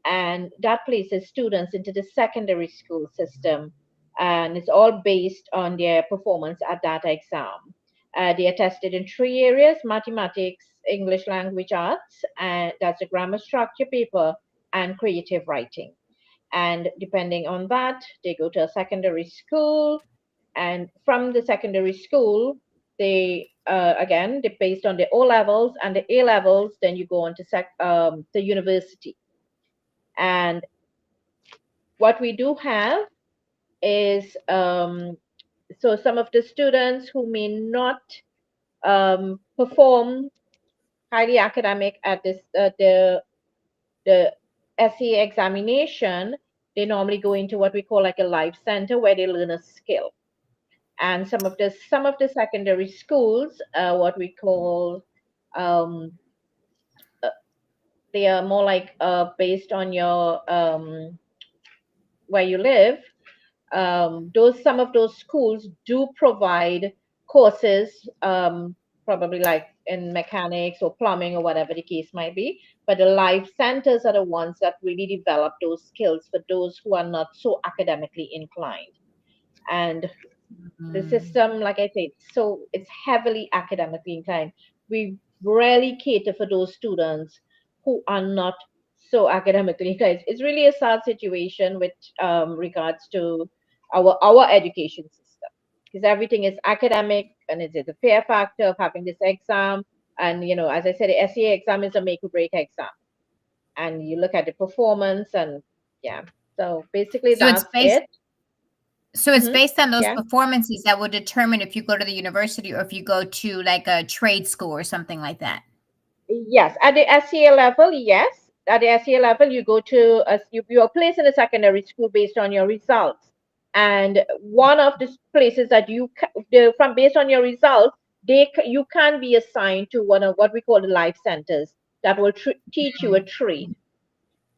and that places students into the secondary school system, and it's all based on their performance at that exam. They are tested in 3 areas: mathematics, English language arts, and that's a grammar structure paper, and creative writing. And depending on that, they go to a secondary school, and from the secondary school, they again, based on the O levels and the A levels, then you go on to the university. And what we do have is so some of the students who may not perform highly academic at the SEA examination, they normally go into what we call like a life center where they learn a skill. And some of the secondary schools, what we call they are more like based on your where you live. Some of those schools do provide courses, probably like in mechanics or plumbing or whatever the case might be. But the life centers are the ones that really develop those skills for those who are not so academically inclined. And the system, like I said, so it's heavily academically inclined. We rarely cater for those students who are not so academically inclined. It's really a sad situation with regards to our education system, because everything is academic and it's a fear factor of having this exam. And as I said, the SEA exam is a make or break exam, and you look at the performance, and yeah. So basically, that's it. So it's based on those Yeah. performances that will determine if you go to the university or if you go to like a trade school or something like that. Yes, at the SEA level, yes. At the SEA level, you go to you are placed in a secondary school based on your results, and one of the places that from based on your results, you can be assigned to one of what we call the life centers that will teach you a trade,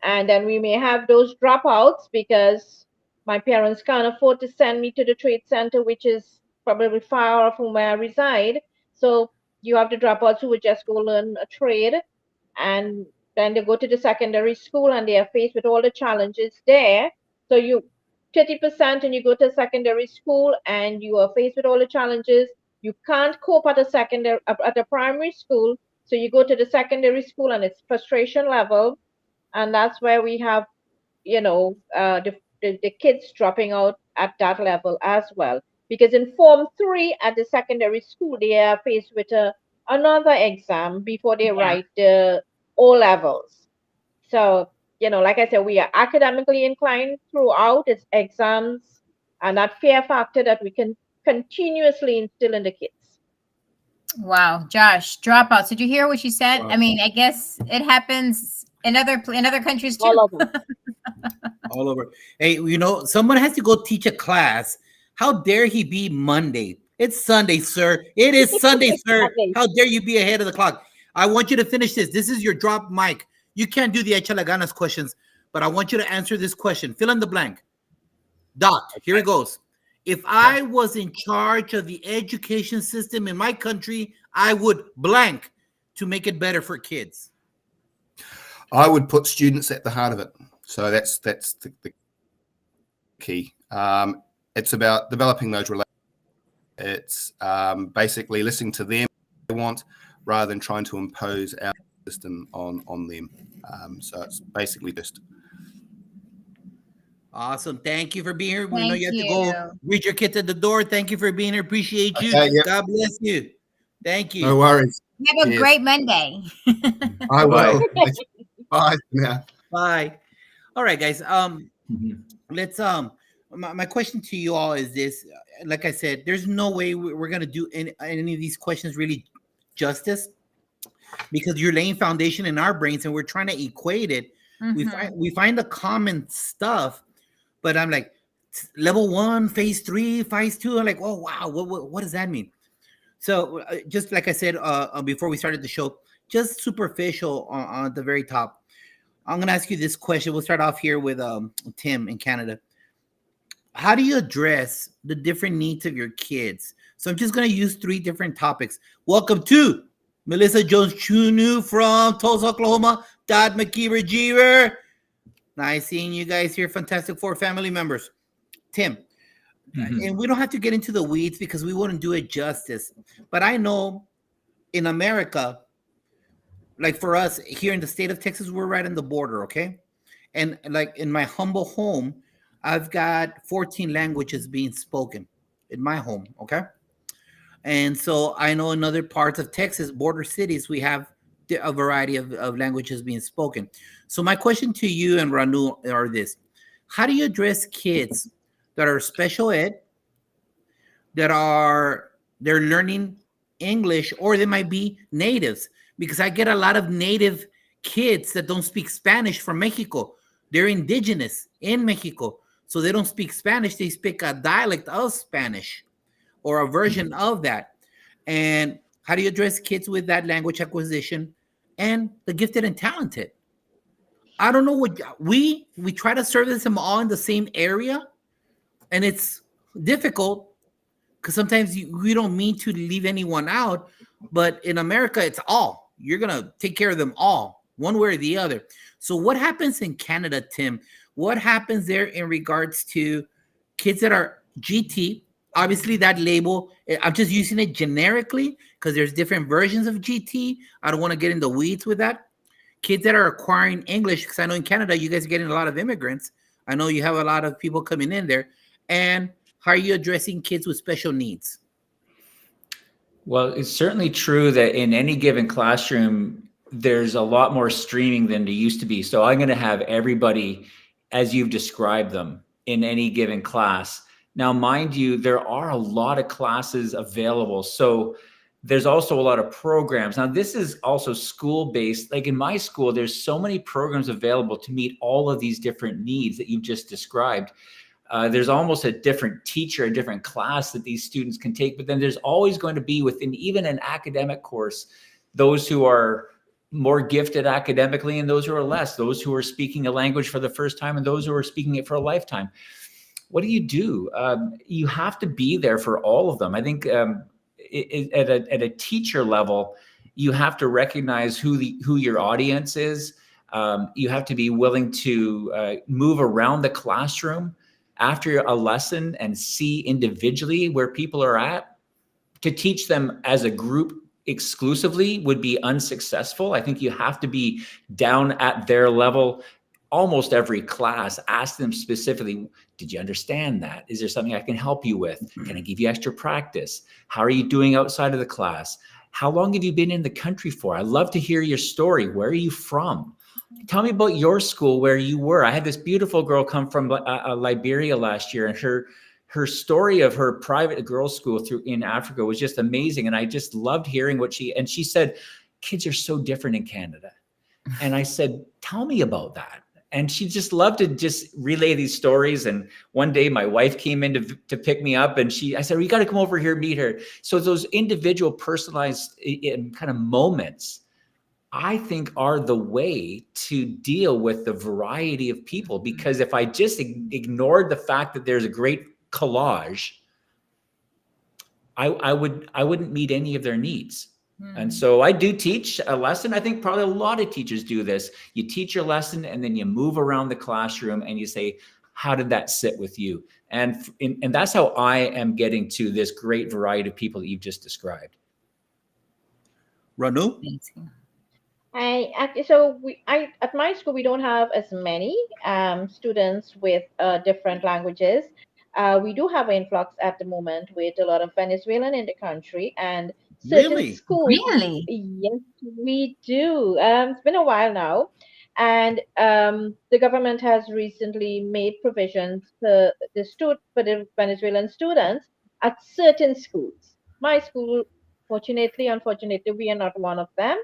and then we may have those dropouts because my parents can't afford to send me to the trade center, which is probably far from where I reside. So you have the dropouts who would just go learn a trade, and then they go to the secondary school and they are faced with all the challenges there. So you 30% and you go to secondary school and you are faced with all the challenges. You can't cope at a primary school. So you go to the secondary school and it's frustration level. And that's where we have, the kids dropping out at that level as well. Because in Form 3 at the secondary school, they are faced with another exam before they write the O levels. So, like I said, we are academically inclined throughout its exams, and that fear factor that we can continuously instill in the kids. Wow, Josh, dropouts. Did you hear what she said? Wow. I mean, I guess it happens in other countries too. All over. All over. Hey, someone has to go teach a class. How dare he be Monday? It's Sunday, sir. It is Sunday, sir. How dare you be ahead of the clock? I want you to finish this. This is your drop mic. You can't do the Échale Ganas questions, but I want you to answer this question. Fill in the blank. Dot. Here it goes. If I was in charge of the education system in my country, I would blank to make it better for kids. I would put students at the heart of it. So that's the key. It's about developing those relationships. It's basically listening to them what they want rather than trying to impose our system on them. So it's basically just. Awesome. Thank you for being here. We Thank know you have to go reach your kids at the door. Thank you for being here. Appreciate you. Okay, yep. God bless you. Thank you. No worries. Have a great Monday. I will. Bye now. Bye. All right, guys. Let's my question to you all is this. Like I said, there's no way we're gonna do any of these questions really justice, because you're laying foundation in our brains and we're trying to equate it. We find the common stuff, but I'm like, level 1, phase 3, phase 2. I'm like, oh wow, what does that mean? So just like I said before we started the show, just superficial on the very top. I'm gonna ask you this question. We'll start off here with Tim in Canada. How do you address the different needs of your kids? So I'm just gonna use 3 different topics. Welcome to Melissa Jones-Chunu from Tulsa, Oklahoma. Todd McKeever Jeever. Nice seeing you guys here. Fantastic 4 family members. Tim, and we don't have to get into the weeds because we wouldn't do it justice. But I know in America, like for us here in the state of Texas, we're right on the border, okay? And like in my humble home, I've got 14 languages being spoken in my home, okay? And so I know in other parts of Texas, border cities, we have a variety of languages being spoken. So my question to you and Ranu are this: how do you address kids that are special ed, that are they're learning English, or they might be natives? Because I get a lot of native kids that don't speak Spanish from Mexico. They're indigenous in Mexico, so they don't speak Spanish. They speak a dialect of Spanish or a version of that. And how do you address kids with that language acquisition and the gifted and talented? I don't know what we try to service them all in the same area, and it's difficult because sometimes we don't mean to leave anyone out, but in America, it's all. You're gonna take care of them all, one way or the other. So, what happens in Canada, Tim? What happens there in regards to kids that are GT? Obviously, that label, I'm just using it generically because there's different versions of GT. I don't want to get in the weeds with that. Kids that are acquiring English, because I know in Canada, you guys are getting a lot of immigrants. I know you have a lot of people coming in there. And how are you addressing kids with special needs? Well, it's certainly true that in any given classroom, there's a lot more streaming than there used to be. So I'm going to have everybody, as you've described them, in any given class. Now, mind you, there are a lot of classes available. So there's also a lot of programs. Now, this is also school-based. Like in my school, there's so many programs available to meet all of these different needs that you've just described. There's almost a different teacher, a different class that these students can take, but then there's always going to be within even an academic course, those who are more gifted academically and those who are less, those who are speaking a language for the first time and those who are speaking it for a lifetime. What do? You have to be there for all of them. I think at a teacher level, you have to recognize who your audience is. You have to be willing to move around the classroom after a lesson and see individually where people are at. To teach them as a group exclusively would be unsuccessful. I think you have to be down at their level almost every class. Ask them specifically, did you understand that? Is there something I can help you with? Can I give you extra practice? How are you doing outside of the class? How long have you been in the country for? I'd love to hear your story. Where are you from? Tell me about your school, where you were. I had this beautiful girl come from Liberia last year, and her story of her private girls' school in Africa was just amazing. And I just loved hearing and she said, kids are so different in Canada. And I said, tell me about that. And she just loved to just relay these stories. And one day my wife came in to pick me up, and I said, we got to come over here, meet her. So those individual personalized kind of moments, I think, are the way to deal with the variety of people. Because if I just ignored the fact that there's a great collage, I wouldn't meet any of their needs. And so I do teach a lesson. I think probably a lot of teachers do this. You teach your lesson and then you move around the classroom and you say, how did that sit with you? And that's how I am getting to this great variety of people that you've just described. Ranu? At my school, we don't have as many students with different languages. We do have an influx at the moment with a lot of Venezuelan in the country, and certain schools. Really? Yes, we do. It's been a while now, and the government has recently made provisions for the Venezuelan students at certain schools. My school, unfortunately, we are not one of them.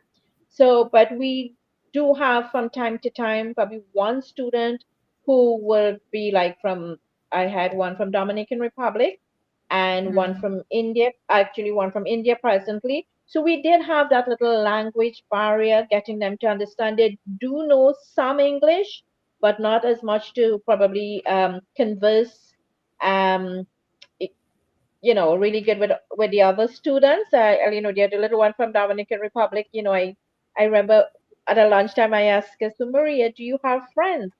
So, but we do have from time to time probably one student who will be like I had one from Dominican Republic and one from India, actually one from India presently. So we did have that little language barrier, getting them to understand. They do know some English, but not as much to probably converse, really good with the other students. The little one from Dominican Republic, I remember at a lunchtime I asked her, so Maria, do you have friends?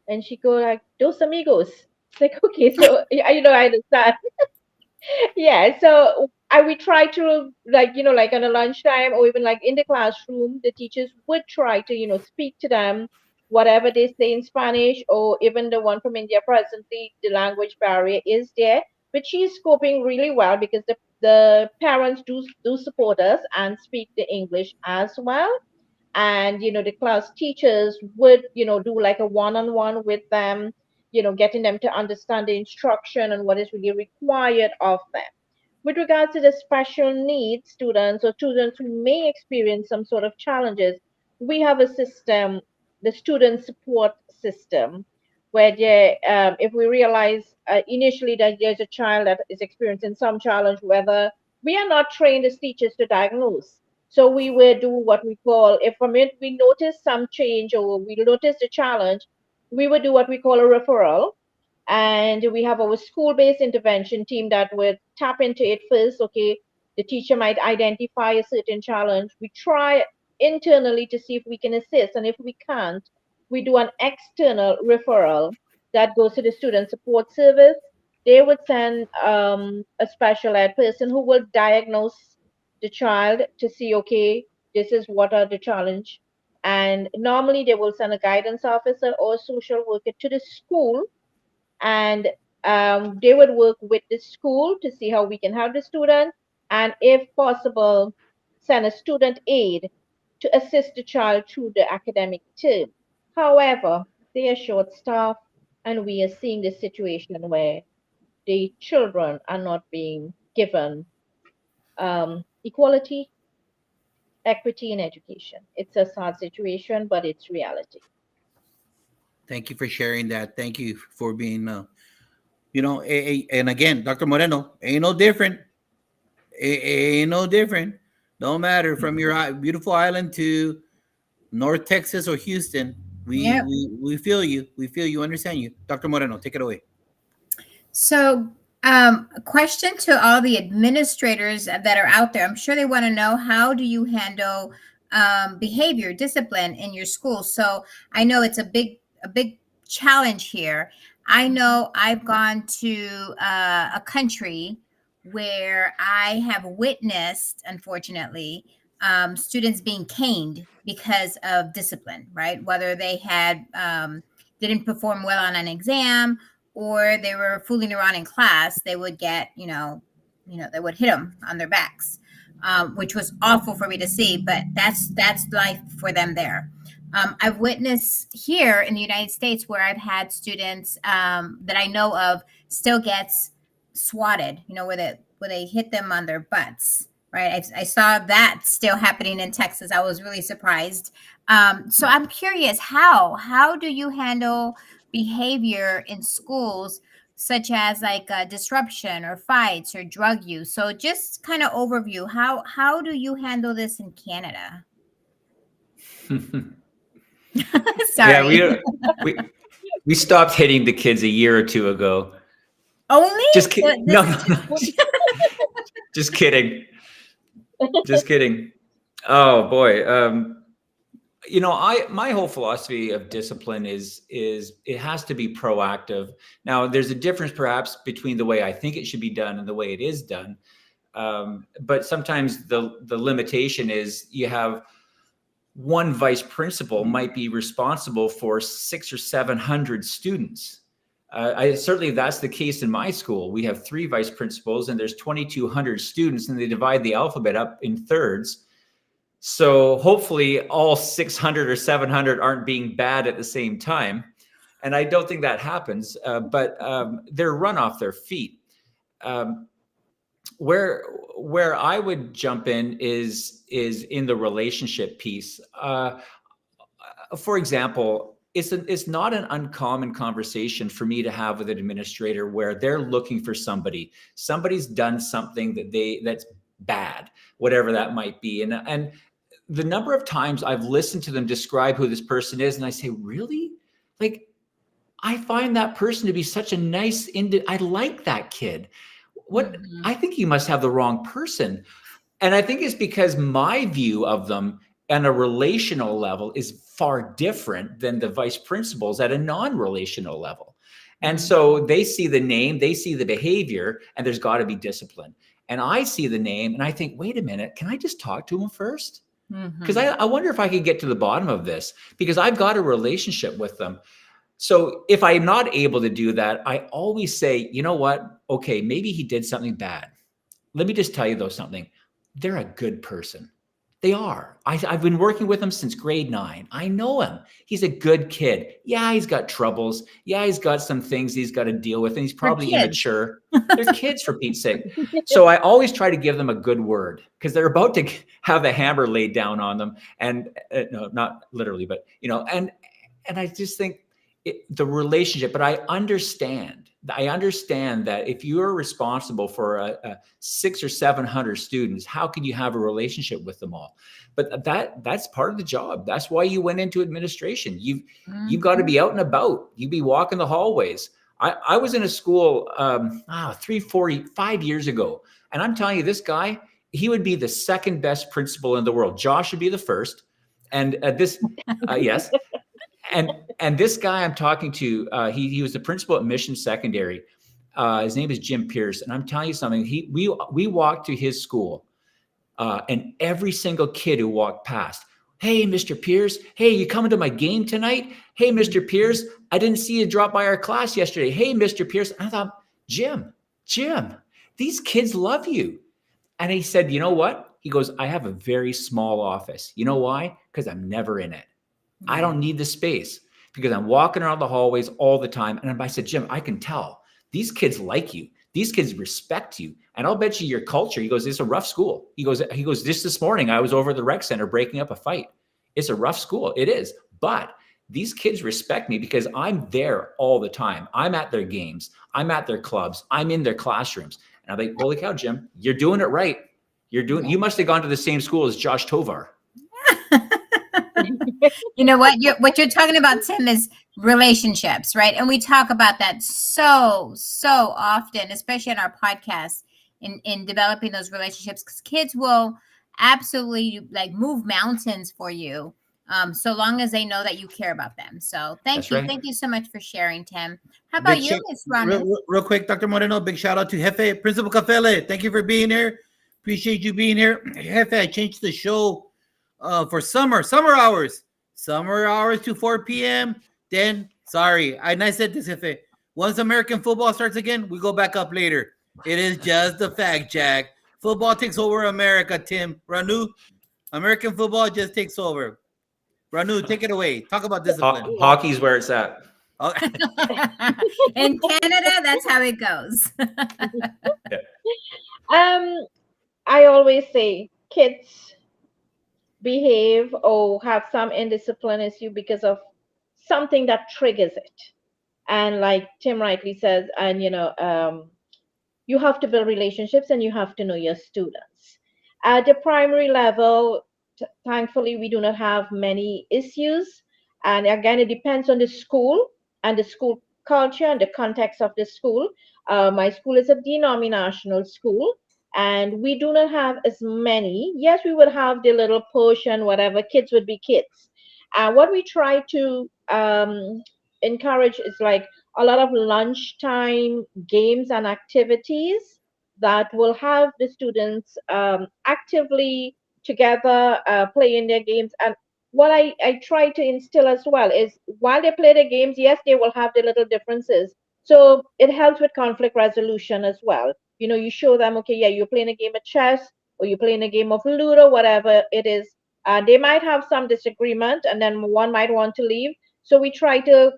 And she go like, dos amigos. It's like, okay, so I understand. Yeah, so we try to like on a lunchtime or even like in the classroom, the teachers would try to speak to them, whatever they say in Spanish, or even the one from India presently, the language barrier is there. but she's coping really well because the parents do support us and speak the English as well. And the class teachers would do like a one-on-one with them, getting them to understand the instruction and what is really required of them. With regards to the special needs students or students who may experience some sort of challenges, we have a system, the student support system, where if we realize initially that there's a child that is experiencing some challenge, whether we are not trained as teachers to diagnose. So we will do what we call, if we notice some change or we notice a challenge, we would do what we call a referral. And we have our school-based intervention team that would tap into it first. Okay, the teacher might identify a certain challenge. We try internally to see if we can assist. And if we can't, we do an external referral that goes to the student support service. They would send a special ed person who will diagnose the child to see, okay, this is what are the challenge. And normally they will send a guidance officer or social worker to the school, and they would work with the school to see how we can help the student, and if possible, send a student aid to assist the child through the academic term. However, they are short-staffed, and we are seeing the situation where the children are not being given equality, equity in education. It's a sad situation, but it's reality. Thank you for sharing that. Thank you for being, and again, Dr. Moreno, ain't no different. Ain't no different. Don't matter from your beautiful island to North Texas or Houston. We feel you. We feel you. Understand you. Dr. Moreno, take it away. So, a question to all the administrators that are out there. I'm sure they want to know, how do you handle behavior, discipline in your school? So I know it's a big challenge here. I know I've gone to a country where I have witnessed, unfortunately, students being caned because of discipline, right? Whether they had didn't perform well on an exam, or they were fooling around in class, they would get, they would hit them on their backs, which was awful for me to see, but that's life for them there. I've witnessed here in the United States where I've had students that I know of still gets swatted, where they hit them on their butts, right? I saw that still happening in Texas. I was really surprised. So I'm curious, how do you handle behavior in schools, such as like disruption or fights or drug use? So just kind of overview, how do you handle this in Canada? Sorry. Yeah, we stopped hitting the kids a year or two ago. Only? Just kidding. No. Just kidding. Just kidding. Oh boy. My whole philosophy of discipline is it has to be proactive. Now, there's a difference perhaps between the way I think it should be done and the way it is done. But sometimes the limitation is you have one vice principal might be responsible for 600 or 700 students. Certainly that's the case in my school. We have 3 vice principals and there's 2,200 students, and they divide the alphabet up in thirds. So hopefully all 600 or 700 aren't being bad at the same time. And I don't think that happens, but they're run off their feet. Where I would jump in is in the relationship piece. For example, it's not an uncommon conversation for me to have with an administrator where they're looking for somebody's done something that's bad, whatever that might be. And the number of times I've listened to them describe who this person is, and I say, really? Like, I find that person to be such a nice, I like that kid. What? Mm-hmm. I think you must have the wrong person. And I think it's because my view of them on a relational level is far different than the vice principals at a non-relational level. And so they see the name, they see the behavior, and there's got to be discipline. And I see the name and I think, wait a minute, can I just talk to him first? Because I wonder if I could get to the bottom of this, because I've got a relationship with them. So if I'm not able to do that, I always say, you know what? Okay, maybe he did something bad. Let me just tell you though something. They're a good person. They are. I've been working with him since grade 9. I know him. He's a good kid. Yeah, he's got troubles. Yeah, he's got some things he's got to deal with, and he's probably kids. immature. They're kids, for Pete's sake. So I always try to give them a good word because they're about to have a hammer laid down on them. And no, not literally, but and I just think the relationship. But I understand that if you are responsible for a 600 or 700 students, how can you have a relationship with them all? But that's part of the job. That's why you went into administration. You've got to be out and about. You be walking the hallways. I was in a school 3, 4, 5 years ago, and I'm telling you, this guy, he would be the second best principal in the world. Josh would be the first, and yes. And this guy I'm talking to, he was the principal at Mission Secondary. His name is Jim Pierce, and I'm telling you something. We walked to his school, and every single kid who walked past, hey, Mr. Pierce, hey, you coming to my game tonight? Hey, Mr. Pierce, I didn't see you drop by our class yesterday. Hey, Mr. Pierce. And I thought, Jim, these kids love you. And he said, you know what? He goes, I have a very small office. You know why? Because I'm never in it. I don't need the space because I'm walking around the hallways all the time. And I said, Jim, I can tell these kids like you. These kids respect you. And I'll bet you your culture. He goes, it's a rough school. He goes, just this morning, I was over at the rec center breaking up a fight. It's a rough school. It is. But these kids respect me because I'm there all the time. I'm at their games. I'm at their clubs. I'm in their classrooms. And I'm like, holy cow, Jim, you're doing it right. You must have gone to the same school as Josh Tovar. You know what you're talking about, Tim, is relationships, right? And we talk about that so often, especially in our podcast, in developing those relationships, because kids will absolutely like move mountains for you, so long as they know that you care about them. So thank you so much for sharing, Tim. How about you, Ms. Ranu? Real quick, Dr. Moreno, big shout out to Jefe, Principal Cafele. Thank you for being here. Appreciate you being here. Jefe, I changed the show for summer hours to 4 p.m. Then, sorry, I said this, Jefe. Once American football starts again, we go back up later. It is just a fact, Jack. Football takes over America, Tim. Ranu, American football just takes over. Ranu, take it away. Talk about discipline. Hockey's where it's at. Oh. In Canada, that's how it goes. I always say kids behave or have some indiscipline issue because of something that triggers it. And like Tim rightly says, and you have to build relationships and you have to know your students. At the primary level, thankfully, we do not have many issues. And again, it depends on the school and the school culture and the context of the school. My school is a denominational school, and we do not have as many. Yes, we would have the little push and whatever, kids would be kids. What we try to encourage is like a lot of lunchtime games and activities that will have the students actively together playing their games. And what I try to instill as well is while they play the games, yes, they will have the little differences. So it helps with conflict resolution as well. You show them, okay, yeah, you're playing a game of chess or you're playing a game of Ludo, whatever it is. They might have some disagreement and then one might want to leave. So we try to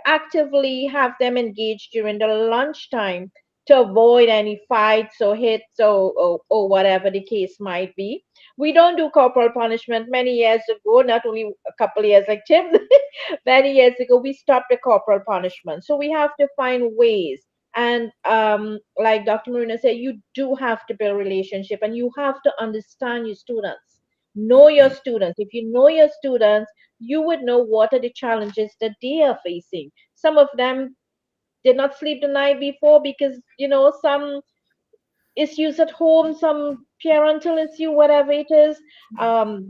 actively have them engaged during the lunchtime to avoid any fights or hits or whatever the case might be. We don't do corporal punishment. Many years ago, not only a couple of years like Tim, many years ago, we stopped the corporal punishment. So we have to find ways. And like Dr. Marina said, you do have to build relationship and you have to understand your students. Know your students. If you know your students, you would know what are the challenges that they are facing. Some of them did not sleep the night before because, some issues at home, some parental issue, whatever it is,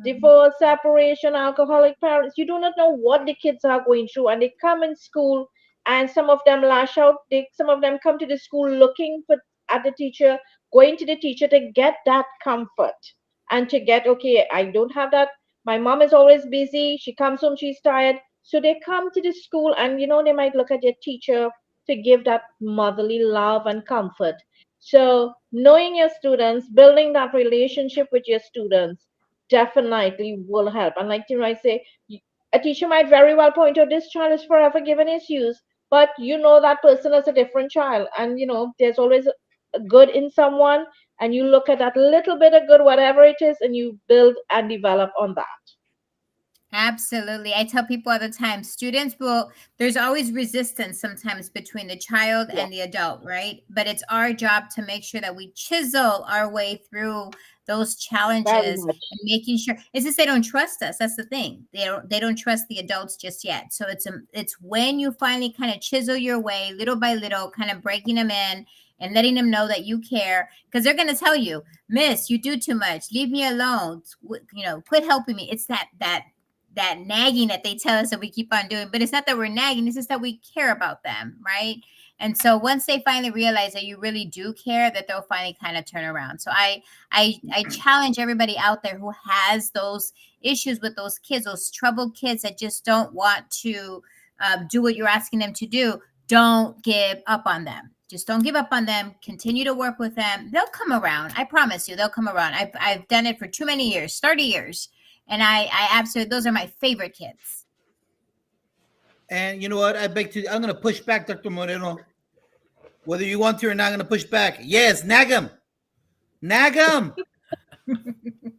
divorce, separation, alcoholic parents. You do not know what the kids are going through. And they come in school and some of them lash out. Some of them come to the school looking at the teacher, going to the teacher to get that comfort and to get, okay, I don't have that. My mom is always busy. She comes home, she's tired. So they come to the school and, they might look at their teacher to give that motherly love and comfort. So knowing your students, building that relationship with your students definitely will help. And like I say, a teacher might very well point out this child is forever given issues, but that person is a different child. And, there's always a good in someone. And you look at that little bit of good, whatever it is, and you build and develop on that. Absolutely. I tell people all the time, there's always resistance sometimes between the child and the adult, right? But it's our job to make sure that we chisel our way through those challenges and making sure it's just they don't trust us. That's the thing. They don't trust the adults just yet. So it's when you finally kind of chisel your way little by little, kind of breaking them in and letting them know that you care, because they're going to tell you, Miss, you do too much. Leave me alone. Quit helping me. It's that nagging that they tell us that we keep on doing, but it's not that we're nagging, it's just that we care about them, right? And so once they finally realize that you really do care, that they'll finally kind of turn around. So I challenge everybody out there who has those issues with those kids, those troubled kids that just don't want to do what you're asking them to do. Don't give up on them. Just don't give up on them. Continue to work with them. They'll come around. I promise you, they'll come around. I've done it for too many years, 30 years. And I absolutely, those are my favorite kids. And you know what? I'm going to push back, Dr. Moreno. Whether you want to or not, I'm going to push back. Yes, nag them. Nag them.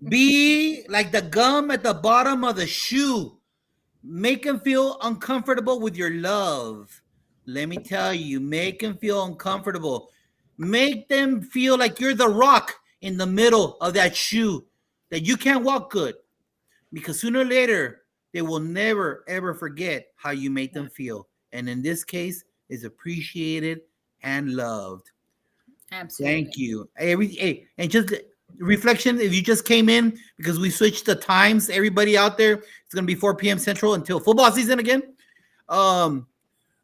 Be like the gum at the bottom of the shoe. Make them feel uncomfortable with your love. Let me tell you, make them feel uncomfortable. Make them feel like you're the rock in the middle of that shoe, that you can't walk good. Because sooner or later, they will never, ever forget how you made them feel. And in this case, is appreciated and loved. Absolutely. Thank you. And just reflection, if you just came in, because we switched the times, everybody out there, it's going to be 4 p.m. Central until football season again.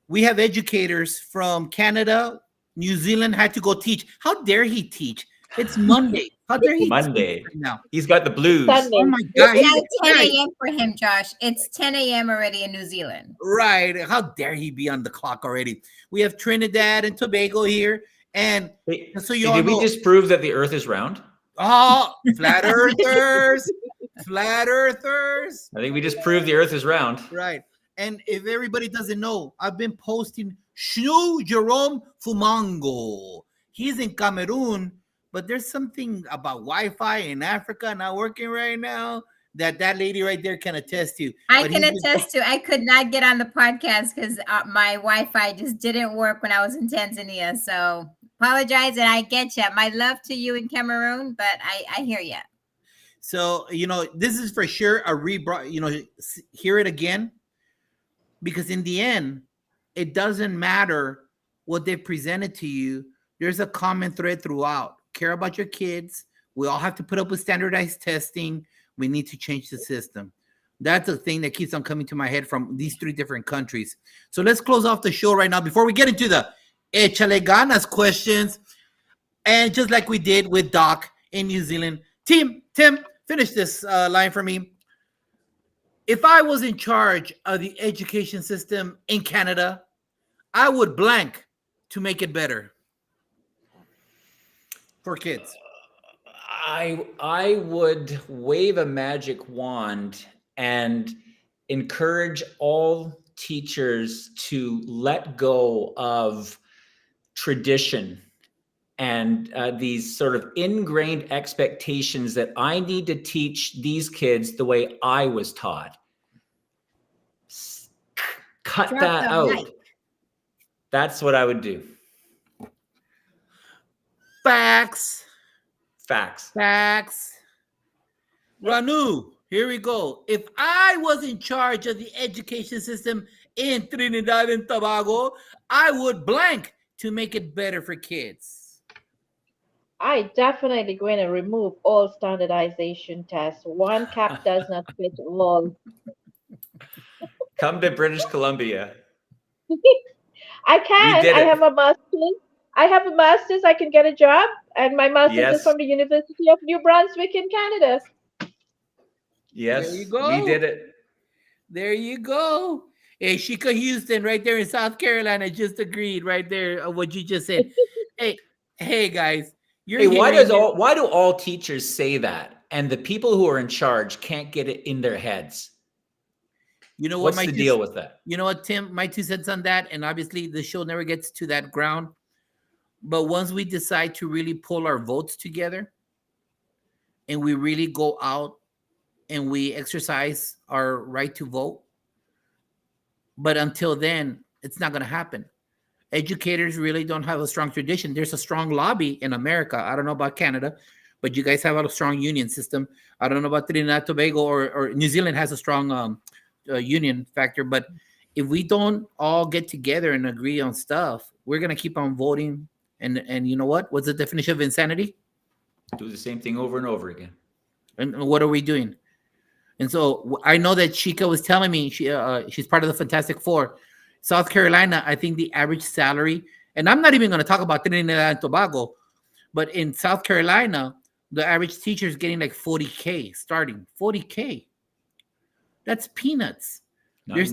We have educators from Canada, New Zealand had to go teach. How dare he teach? It's Monday. How dare he Monday. Right now? He's got the blues. Sunday. Oh my God. It's 10 a.m. for him, Josh. It's 10 a.m. already in New Zealand. Right. How dare he be on the clock already? We have Trinidad and Tobago here. And so you all did know. we just prove that the earth is round? Oh, flat earthers. Flat earthers. I think we just proved the earth is round. Right. And if everybody doesn't know, I've been posting Shnu Jerome Fumango. He's in Cameroon, but there's something about Wi-Fi in Africa not working right now that lady right there can attest to. I can attest to. I could not get on the podcast because my Wi-Fi just didn't work when I was in Tanzania. So apologize, and I get you. My love to you in Cameroon, but I hear you. So, this is for sure a hear it again, because in the end, it doesn't matter what they presented to you. There's a common thread throughout. Care about your kids. We all have to put up with standardized testing. We need to change the system. That's the thing that keeps on coming to my head from these 3 different countries. So let's close off the show right now before we get into the Échale Ganas questions. And just like we did with Doc in New Zealand. Tim, finish this line for me. If I was in charge of the education system in Canada, I would blank to make it better for kids. I would wave a magic wand and encourage all teachers to let go of tradition and these sort of ingrained expectations that I need to teach these kids the way I was taught. Cut that out. That's what I would do. Facts. Ranu, here we go. If I was in charge of the education system in Trinidad and Tobago, I would blank to make it better for kids. I definitely going to remove all standardization tests. One cap does not fit all. Come to British Columbia. I can. I have a master's. I can get a job, and my master's is from the University of New Brunswick in Canada. Yes, there you go. We did it. There you go. Hey, Shika Houston, right there in South Carolina, just agreed right there of what you just said. hey, guys, you're Hey, why hearing do all teachers say that, and the people who are in charge can't get it in their heads? You know What's the deal with that? You know what, Tim? My 2 cents on that, and obviously the show never gets to that ground. But once we decide to really pull our votes together, and we really go out and we exercise our right to vote, but until then, it's not going to happen. Educators really don't have a strong tradition. There's a strong lobby in America. I don't know about Canada, but you guys have a strong union system. I don't know about Trinidad and Tobago or New Zealand has a strong union factor. But if we don't all get together and agree on stuff, we're going to keep on voting. And you know what? What's the definition of insanity? Do the same thing over and over again. And what are we doing? And so I know that Chica was telling me she's part of the Fantastic Four. South Carolina, I think the average salary, and I'm not even going to talk about Trinidad and Tobago, but in South Carolina, the average teacher is getting like $40K starting. $40K. That's peanuts. There's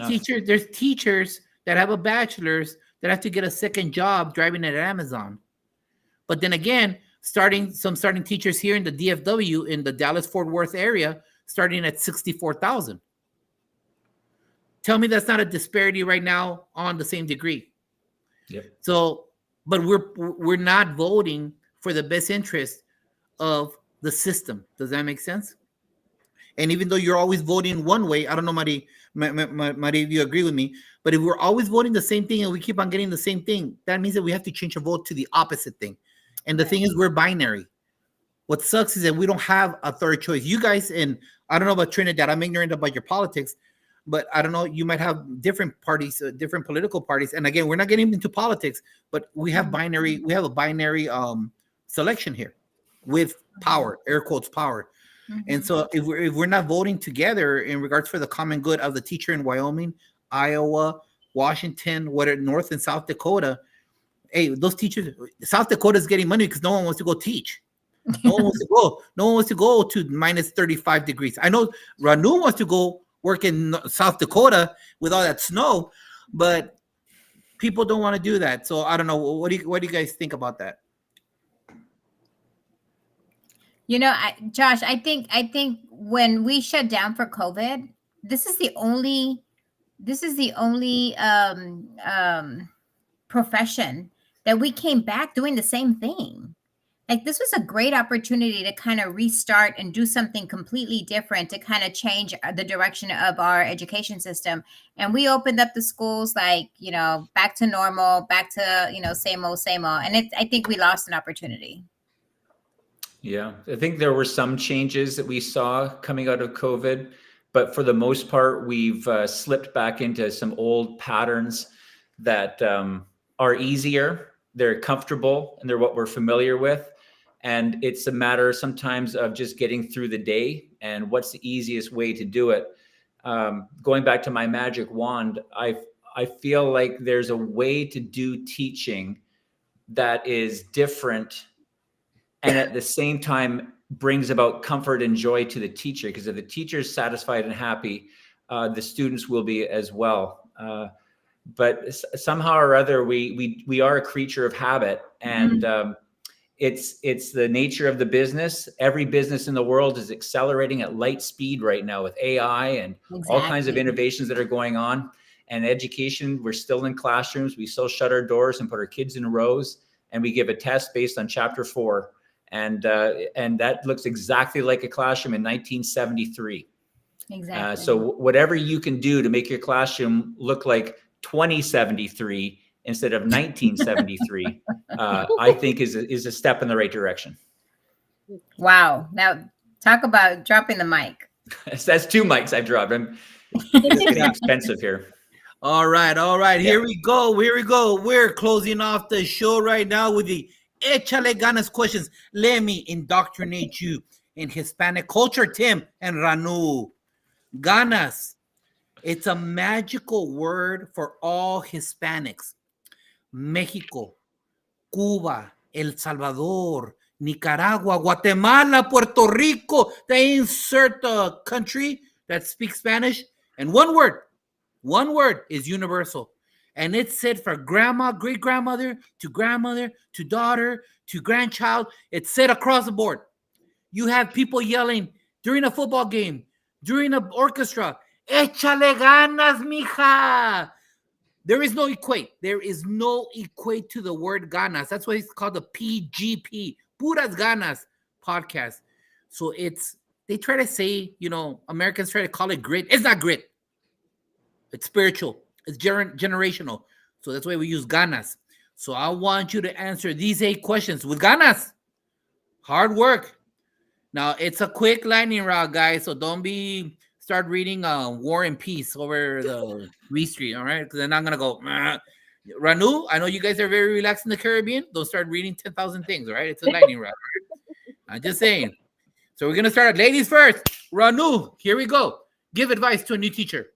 teachers that have a bachelor's that have to get a second job driving at Amazon. But then again, starting teachers here in the DFW in the Dallas-Fort Worth area starting at $64,000. Tell me that's not a disparity right now on the same degree. Yep. So, but we're not voting for the best interest of the system. Does that make sense? And even though you're always voting one way, I don't know, Mari, if you agree with me, but if we're always voting the same thing and we keep on getting the same thing, that means that we have to change our vote to the opposite thing. And the thing is, we're binary. What sucks is that we don't have a third choice. You guys, and I don't know about Trinidad, I'm ignorant about your politics, but I don't know, you might have different parties, different political parties. And again, we're not getting into politics, but we have a binary selection here with power, air quotes power. Mm-hmm. And so if we're not voting together in regards for the common good of the teacher in Wyoming, Iowa, Washington, North and South Dakota, hey, those teachers, South Dakota is getting money because no one wants to go teach. No one wants to go to minus 35 degrees. I know Ranu wants to go work in South Dakota with all that snow, but people don't want to do that. So I don't know. What do you guys think about that? You know, Josh, I think when we shut down for COVID, this is the only profession that we came back doing the same thing. Like, this was a great opportunity to kind of restart and do something completely different to kind of change the direction of our education system. And we opened up the schools like, you know, back to normal, back to, you know, same old. And I think we lost an opportunity. Yeah, I think there were some changes that we saw coming out of COVID, but for the most part, we've slipped back into some old patterns that are easier. They're comfortable and they're what we're familiar with. And it's a matter sometimes of just getting through the day and what's the easiest way to do it. Going back to my magic wand, I feel like there's a way to do teaching that is different and at the same time brings about comfort and joy to the teacher, because if the teacher is satisfied and happy, the students will be as well. But somehow or other, we are a creature of habit, and it's the nature of the business. Every business in the world is accelerating at light speed right now with AI and all kinds of innovations that are going on. And education, we're still in classrooms. We still shut our doors and put our kids in rows, and we give a test based on chapter 4. And that looks exactly like a classroom in 1973. Exactly. So whatever you can do to make your classroom look like 2073 instead of 1973, I think is a step in the right direction. Wow. Now talk about dropping the mic. That's 2 mics I've dropped. It's getting expensive here. All right. Yeah. Here we go. We're closing off the show right now with the Échale Ganas questions. Let me indoctrinate you in Hispanic culture, Tim and Ranu. Ganas. It's a magical word for all Hispanics. Mexico, Cuba, El Salvador, Nicaragua, Guatemala, Puerto Rico. They insert a country that speaks Spanish and one word, One word is universal. And it's said for grandma, great grandmother, to daughter, to grandchild. It's said across the board. You have people yelling during a football game, during an orchestra, échale ganas, mija. There is no equate. There is no equate to the word ganas. That's why it's called the PGP, Puras Ganas podcast. So they try to say, Americans try to call it grit. It's not grit. It's spiritual. It's generational. So that's why we use ganas. So I want you to answer these 8 questions with ganas. Hard work. Now, it's a quick lightning round, guys. So don't start reading War and Peace over the Street, all right? Because then I'm going to go, Ranu, I know you guys are very relaxed in the Caribbean. Don't start reading 10,000 things, all right? It's a lightning round. I'm just saying. So we're going to start. Ladies first. Ranu, here we go. Give advice to a new teacher.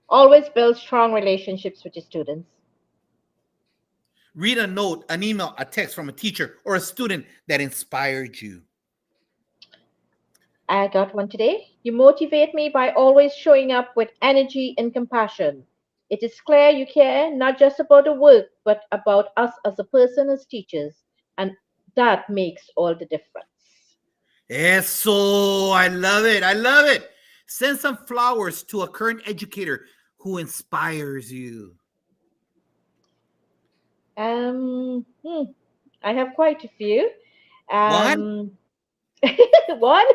Always build strong relationships with your students. Read a note, an email, a text from a teacher or a student that inspired you. I got one today. You motivate me by always showing up with energy and compassion. It is clear you care not just about the work, but about us as a person, as teachers. And that makes all the difference. Eso, I love it. I love it. Send some flowers to a current educator who inspires you. I have quite a few. One? One?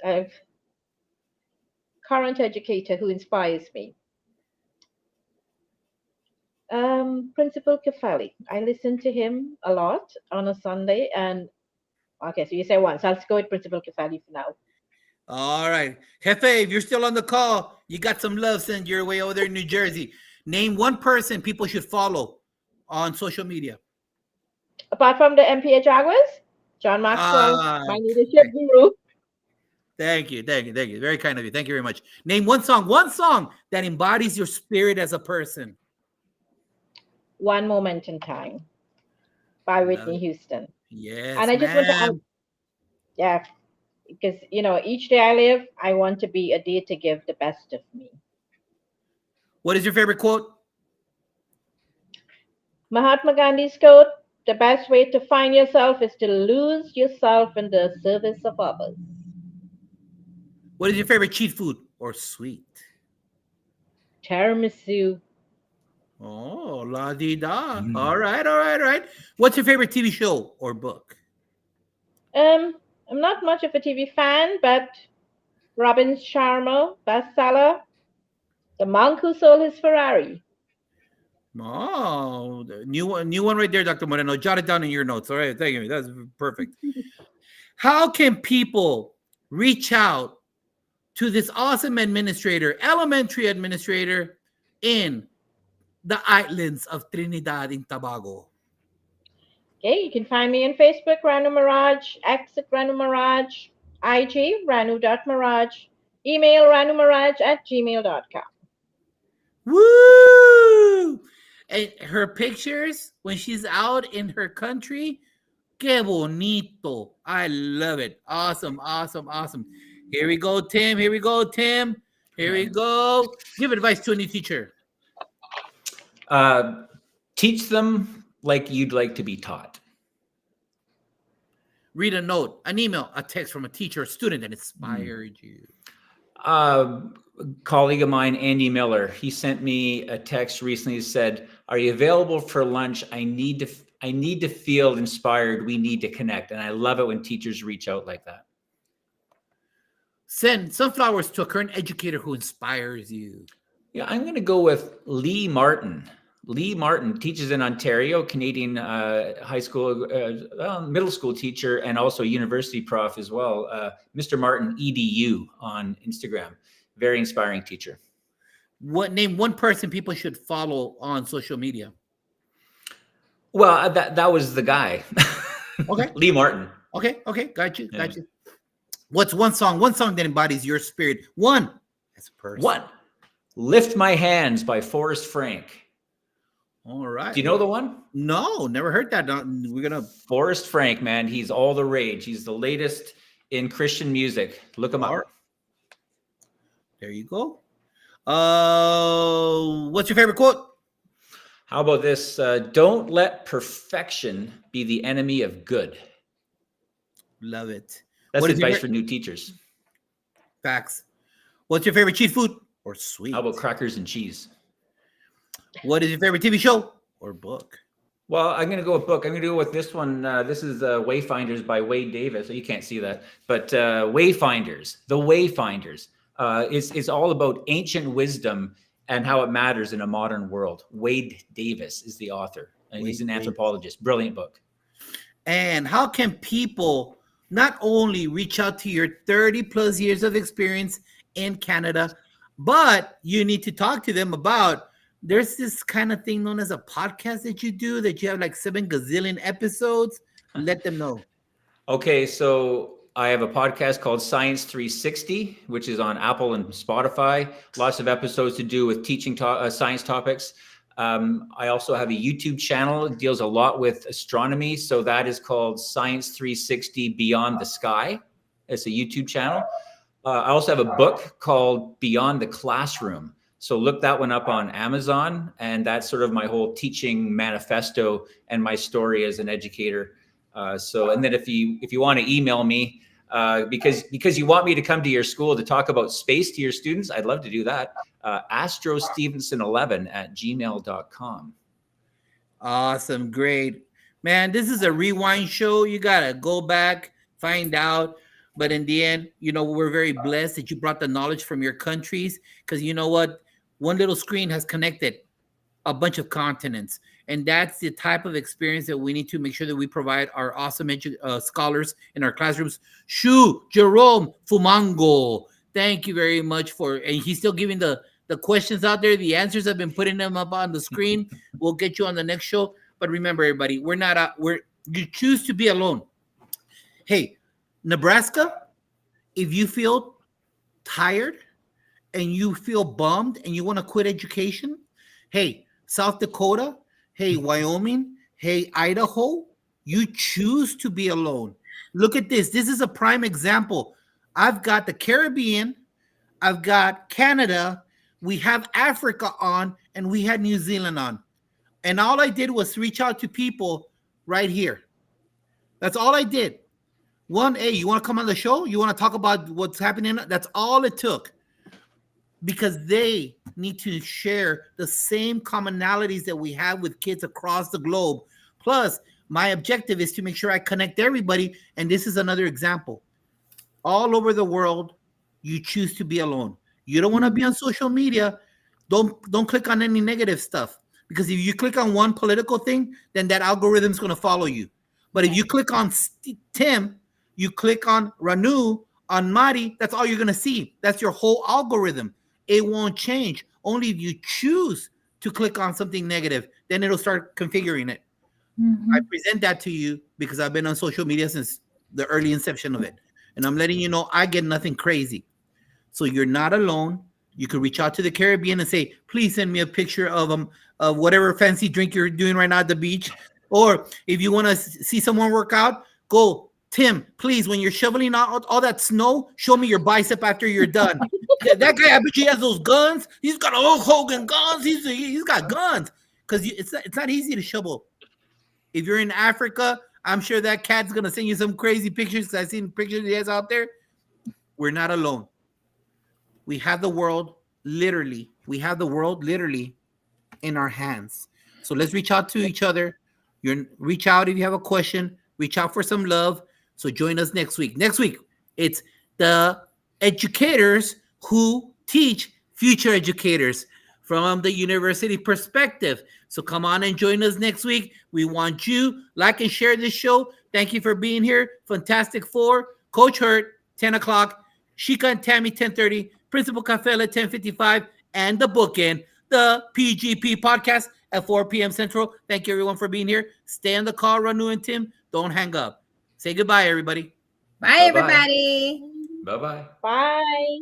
I've current educator who inspires me. Principal Kefali. I listen to him a lot on a Sunday, and okay, so you say one, so I'll go with Principal Kefali for now. All right. Jefe, if you're still on the call, you got some love sent your way over there in New Jersey. Name one person people should follow on social media. Apart from the MPH Jaguars, John Maxwell, my leadership guru. Thank you. Very kind of you. Thank you very much. Name one song that embodies your spirit as a person. One Moment in Time by Whitney Houston. Yes, and I just want to add, because each day I live, I want to be a day to give the best of me. What is your favorite quote? Mahatma Gandhi's quote: the best way to find yourself is to lose yourself in the service of others. What is your favorite cheat food or sweet? Tiramisu. Oh, la di da. All right. What's your favorite TV show or book? I'm not much of a TV fan, but Robin Sharma bestseller, The Monk Who Sold His Ferrari. Oh, new one right there, Dr. Moreno. Jot it down in your notes. All right, thank you. That's perfect. How can people reach out to this awesome elementary administrator in the islands of Trinidad and Tobago? Okay, you can find me on Facebook, Ranu Maraj, X at Ranu Maraj, IG, Ranu.Maraj, email ranumaraj@gmail.com. Woo! And her pictures when she's out in her country, que bonito. I love it. Awesome. Here we go, Tim. Here we go. Give advice to a new teacher. Teach them like you'd like to be taught. Read a note, an email, a text from a teacher or student that inspired you. Colleague of mine, Andy Miller, he sent me a text recently that said, "Are you available for lunch? I need to feel inspired. We need to connect." And I love it when teachers reach out like that. Send some flowers to a current educator who inspires you. Yeah, I'm going to go with Lee Martin. Lee Martin teaches in Ontario, Canadian high school, middle school teacher, and also university prof as well. Mr. Martin EDU on Instagram. Very inspiring teacher. Name one person people should follow on social media? Well, that was the guy. Okay. Lee Martin. Okay. Got you. What's one song that embodies your spirit? One as a person. One. Lift My Hands by Forrest Frank. All right. Do you know the one? No, never heard that. Forrest Frank, man. He's all the rage. He's the latest in Christian music. Look him up. There you go. What's your favorite quote? How about this? Don't let perfection be the enemy of good. Love it. That's What is your advice fa- for new teachers. Facts. What's your favorite cheat food or sweet? How about crackers and cheese? What is your favorite TV show or book? Well, I'm going to go with book. I'm going to go with this one. This is Wayfinders by Wade Davis. So you can't see that, but Wayfinders, the Wayfinders. It's all about ancient wisdom and how it matters in a modern world. Wade Davis is the author, and he's an anthropologist. Brilliant book. And how can people not only reach out to your 30 plus years of experience in Canada, but you need to talk to them about there's this kind of thing known as a podcast that you do that you have like 7 gazillion episodes. Let them know. Okay, so I have a podcast called Science 360, which is on Apple and Spotify. Lots of episodes to do with teaching science topics. I also have a YouTube channel. It deals a lot with astronomy. So that is called Science 360 Beyond the Sky. It's a YouTube channel. I also have a book called Beyond the Classroom. So look that one up on Amazon. And that's sort of my whole teaching manifesto and my story as an educator. And then if you want to email me, because you want me to come to your school to talk about space to your students, I'd love to do that. astrostevenson11@gmail.com. Awesome. Great. Man, this is a rewind show. You got to go back, find out. But in the end, we're very blessed that you brought the knowledge from your countries, because you know what? One little screen has connected a bunch of continents. And that's the type of experience that we need to make sure that we provide our awesome scholars in our classrooms. Shu Jerome Fumango, thank you very much and he's still giving the questions out there. The answers, have been putting them up on the screen. We'll get you on the next show. But remember, everybody, you choose to be alone. Hey, Nebraska, if you feel tired and you feel bummed and you want to quit education, hey, South Dakota, hey, Wyoming, hey, Idaho, you choose to be alone. Look at this. This is a prime example. I've got the Caribbean, I've got Canada, we have Africa on, and we had New Zealand on. And all I did was reach out to people right here. That's all I did. Hey, you want to come on the show? You want to talk about what's happening? That's all it took. Because they need to share the same commonalities that we have with kids across the globe. Plus, my objective is to make sure I connect everybody. And this is another example. All over the world, you choose to be alone. You don't want to be on social media. Don't click on any negative stuff. Because if you click on one political thing, then that algorithm is going to follow you. But if you click on Tim, you click on Ranu, on Mari, that's all you're going to see. That's your whole algorithm. It won't change. Only if you choose to click on something negative, then it'll start configuring it. Mm-hmm. I present that to you because I've been on social media since the early inception of it. And I'm letting you know I get nothing crazy. So you're not alone. You could reach out to the Caribbean and say, please send me a picture of whatever fancy drink you're doing right now at the beach. Or if you want to see someone work out, go, Tim, please, when you're shoveling out all that snow, show me your bicep after you're done. That guy, I bet he has those guns. He's got Hulk Hogan guns. He's got guns. Because it's not easy to shovel. If you're in Africa, I'm sure that cat's going to send you some crazy pictures, because I've seen pictures he has out there. We're not alone. We have the world literally. In our hands. So let's reach out to each other. Reach out if you have a question. Reach out for some love. So join us next week. Next week, it's the educators who teach future educators from the university perspective. So come on and join us next week. We want you. Like and share this show. Thank you for being here. Fantastic Four. Coach Hurt, 10 o'clock. Shika and Tammy, 10:30. Principal Cafela, 10:55. And the bookend, the PGP podcast at 4 p.m. Central. Thank you, everyone, for being here. Stay on the call, Ranu and Tim. Don't hang up. Say goodbye, everybody. Bye, everybody. Bye-bye. Bye.